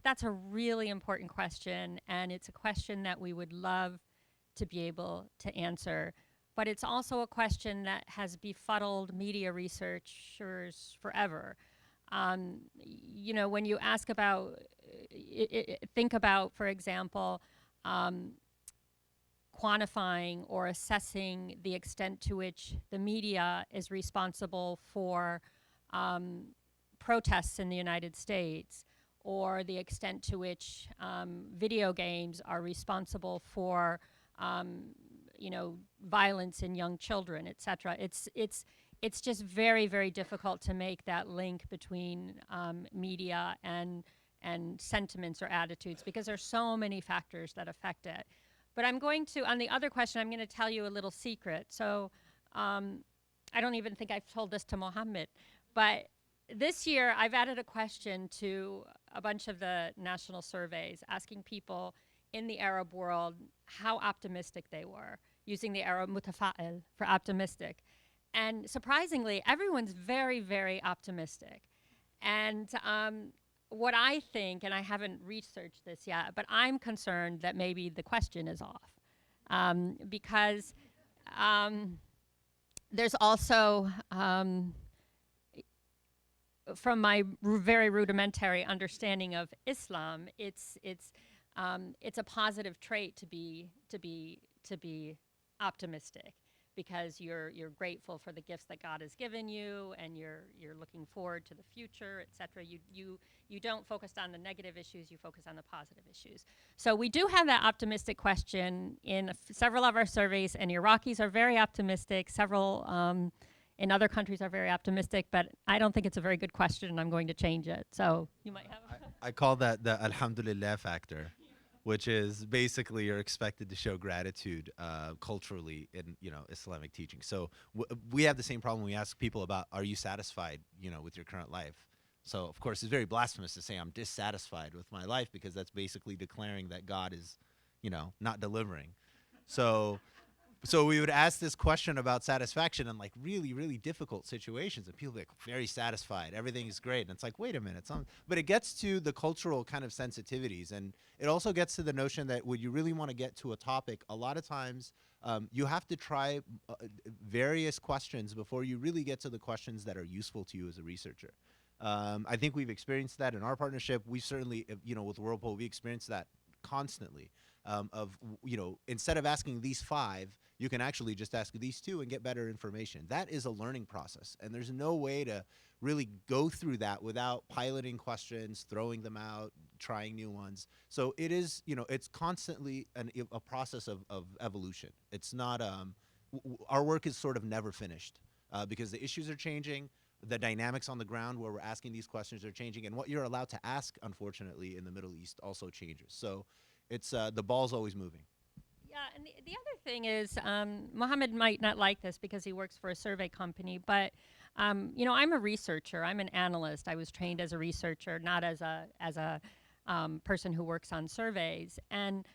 that's a really important question, and it's a question that we would love to be able to answer. But it's also a question that has befuddled media researchers forever. When you ask about, think about, for example, quantifying or assessing the extent to which the media is responsible for protests in the United States, or the extent to which video games are responsible for violence in young children, et cetera. It's just very, very difficult to make that link between media and sentiments or attitudes, because there's so many factors that affect it. But I'm going to, on the other question, I'm going to tell you a little secret. So I don't even think I've told this to Mohamed, but this year I've added a question to a bunch of the national surveys asking people in the Arab world how optimistic they were, using the Arab mutafa'il for optimistic. And surprisingly, everyone's very, very optimistic. And what I think, and I haven't researched this yet, but I'm concerned that maybe the question is off. Because there's also, from my very rudimentary understanding of Islam, it's a positive trait to be optimistic, because you're grateful for the gifts that God has given you, and you're looking forward to the future, etc. You don't focus on the negative issues, you focus on the positive issues. So we do have that optimistic question in several of our surveys, and Iraqis are very optimistic. Several in other countries are very optimistic, but I don't think it's a very good question, and I'm going to change it. So you might have. I call that the alhamdulillah factor, which is basically you're expected to show gratitude culturally in Islamic teaching. So we have the same problem. We ask people about, are you satisfied with your current life? So of course it's very blasphemous to say I'm dissatisfied with my life, because that's basically declaring that God is not delivering. So we would ask this question about satisfaction in like really, really difficult situations, and people be like, very satisfied, everything is great. And it's like, wait a minute. But it gets to the cultural kind of sensitivities, and it also gets to the notion that when you really want to get to a topic, a lot of times you have to try various questions before you really get to the questions that are useful to you as a researcher. I think we've experienced that in our partnership. We certainly, with Whirlpool, we experienced that constantly. Instead of asking these 5, you can actually just ask these 2 and get better information. That is a learning process, and there's no way to really go through that without piloting questions, throwing them out, trying new ones. So it is, it's constantly a process of evolution. It's not, our work is sort of never finished because the issues are changing. the dynamics on the ground where we're asking these questions are changing, and what you're allowed to ask, unfortunately, in the Middle East also changes. So it's the ball's always moving. Yeah, and the other thing is, Mohamed might not like this because he works for a survey company, but you know, I'm a researcher. I'm an analyst. I was trained as a researcher, not as a person who works on surveys. And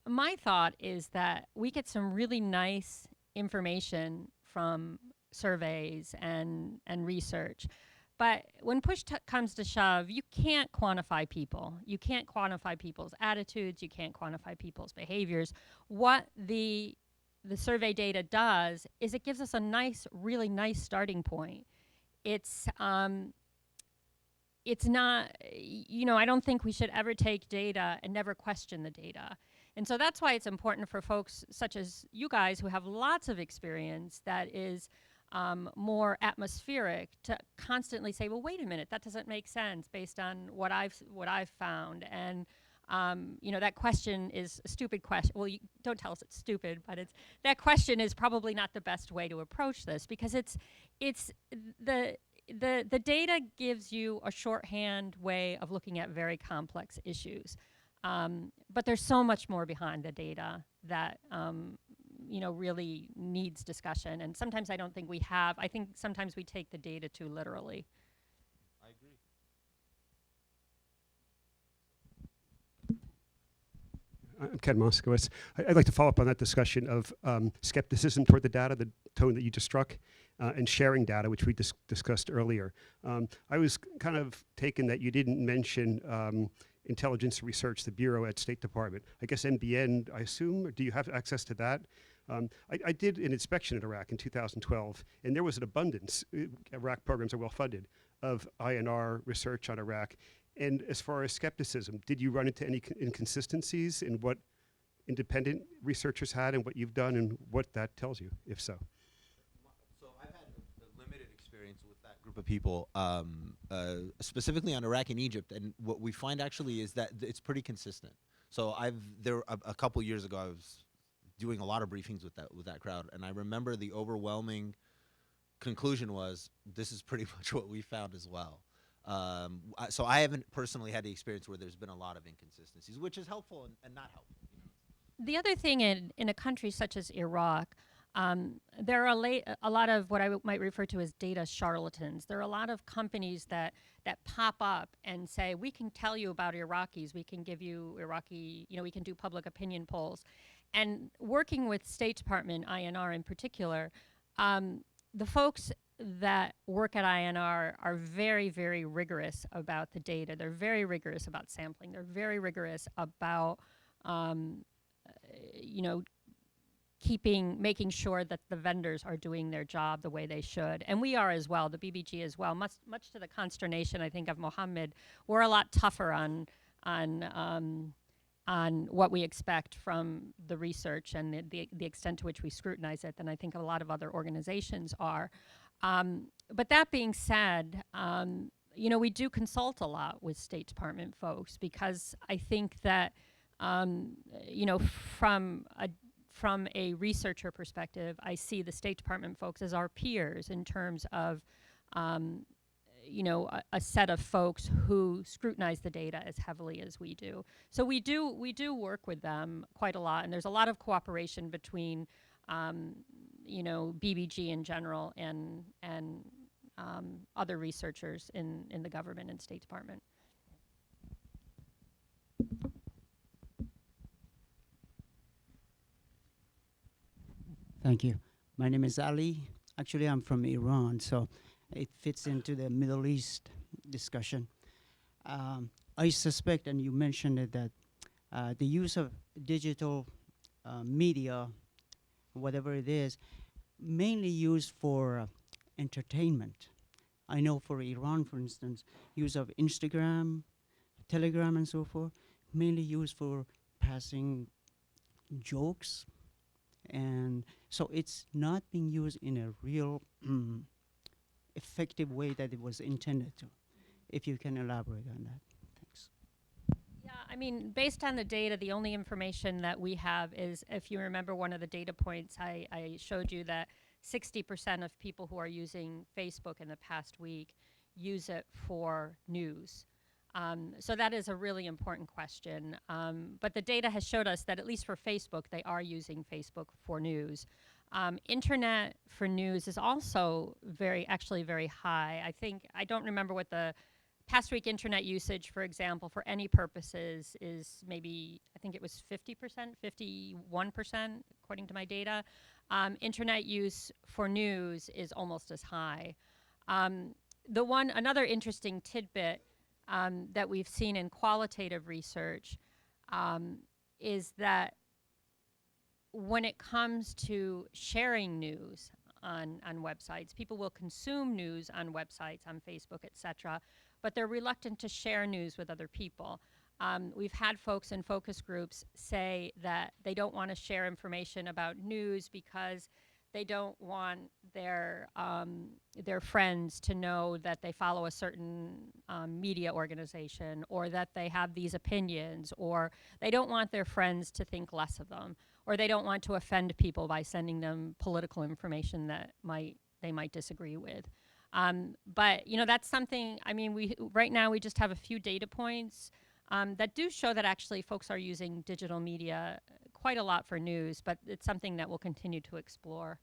my thought is that we get some really nice information from surveys and research. But when push comes to shove, you can't quantify people. You can't quantify people's attitudes. You can't quantify people's behaviors. What the survey data does is it gives us a nice, really nice starting point. It's not, you know, I don't think we should ever take data and never question the data. And so that's why it's important for folks such as you guys who have lots of experience that is more atmospheric to constantly say, well, wait a minute, that doesn't make sense based on what I've found. And you know, that question is a stupid question. Well, you don't tell us it's stupid, but that question is probably not the best way to approach this, because it's the data gives you a shorthand way of looking at very complex issues. But there's so much more behind the data that you know, really needs discussion. And sometimes I don't think we have. I think sometimes we take the data too literally. I agree. I'm Ken Moskowitz. I'd like to follow up on that discussion of skepticism toward the data, the tone that you just struck, and sharing data, which we discussed earlier. I was kind of taken that you didn't mention intelligence research, the Bureau at State Department. I guess NBN, I assume, or do you have access to that? I did an inspection in Iraq in 2012, and there was an abundance, Iraq programs are well funded, of INR research on Iraq. And as far as skepticism, did you run into any inconsistencies in what independent researchers had and what you've done and what that tells you, if so? So I've had a limited experience with that group of people, specifically on Iraq and Egypt. And what we find actually is that it's pretty consistent. So a couple years ago, I was doing a lot of briefings with that crowd, and I remember the overwhelming conclusion was, this is pretty much what we found as well. So I haven't personally had the experience where there's been a lot of inconsistencies, which is helpful and not helpful. You know? The other thing in a country such as Iraq, there are a lot of what I might refer to as data charlatans. There are a lot of companies that pop up and say, we can tell you about Iraqis, we can give you Iraqi, you know, we can do public opinion polls. And working with State Department, INR in particular, the folks that work at INR are very, very rigorous about the data. They're very rigorous about sampling. They're very rigorous about, you know, making sure that the vendors are doing their job the way they should. And we are as well, the BBG as well. Much to the consternation, I think, of Mohamed, we're a lot tougher on what we expect from the research and the extent to which we scrutinize it than I think a lot of other organizations are. But that being said, you know, we do consult a lot with State Department folks, because I think that, you know, from a researcher perspective, I see the State Department folks as our peers in terms of, you know, a set of folks who scrutinize the data as heavily as we do. So we do work with them quite a lot, and there's a lot of cooperation between, you know, BBG in general and other researchers in the government and State Department. Thank you. My name is Ali. Actually, I'm from Iran, so it fits into the Middle East discussion. I suspect, and you mentioned it, that the use of digital media, whatever it is, mainly used for entertainment. I know for Iran, for instance, use of Instagram, Telegram, and so forth, mainly used for passing jokes. And so it's not being used in a real effective way that it was intended to. If you can elaborate on that. Thanks. Yeah, I mean, based on the data, the only information that we have is, if you remember one of the data points I showed you, that 60% of people who are using Facebook in the past week use it for news. So that is a really important question. But the data has showed us that at least for Facebook, they are using Facebook for news. Internet for news is also actually very high. I don't remember what the past week internet usage, for example, for any purposes is maybe, I think it was 50%, 51%, according to my data. Internet use for news is almost as high. Another interesting tidbit that we've seen in qualitative research is that when it comes to sharing news on websites, people will consume news on websites, on Facebook, etc., but they're reluctant to share news with other people. We've had folks in focus groups say that they don't want to share information about news because they don't want their friends to know that they follow a certain media organization, or that they have these opinions, or they don't want their friends to think less of them, or they don't want to offend people by sending them political information that they might disagree with. But that's something. I mean, right now we just have a few data points that do show that actually folks are using digital media quite a lot for news, but it's something that we'll continue to explore.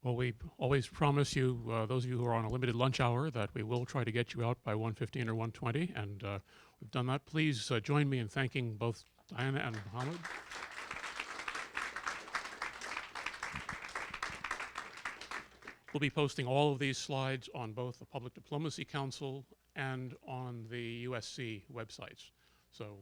Well, we always promise you, those of you who are on a limited lunch hour, that we will try to get you out by 1:15 or 1:20, and we've done that. Please join me in thanking both Diana and Mohamed. We'll be posting all of these slides on both the Public Diplomacy Council and on the USC websites. So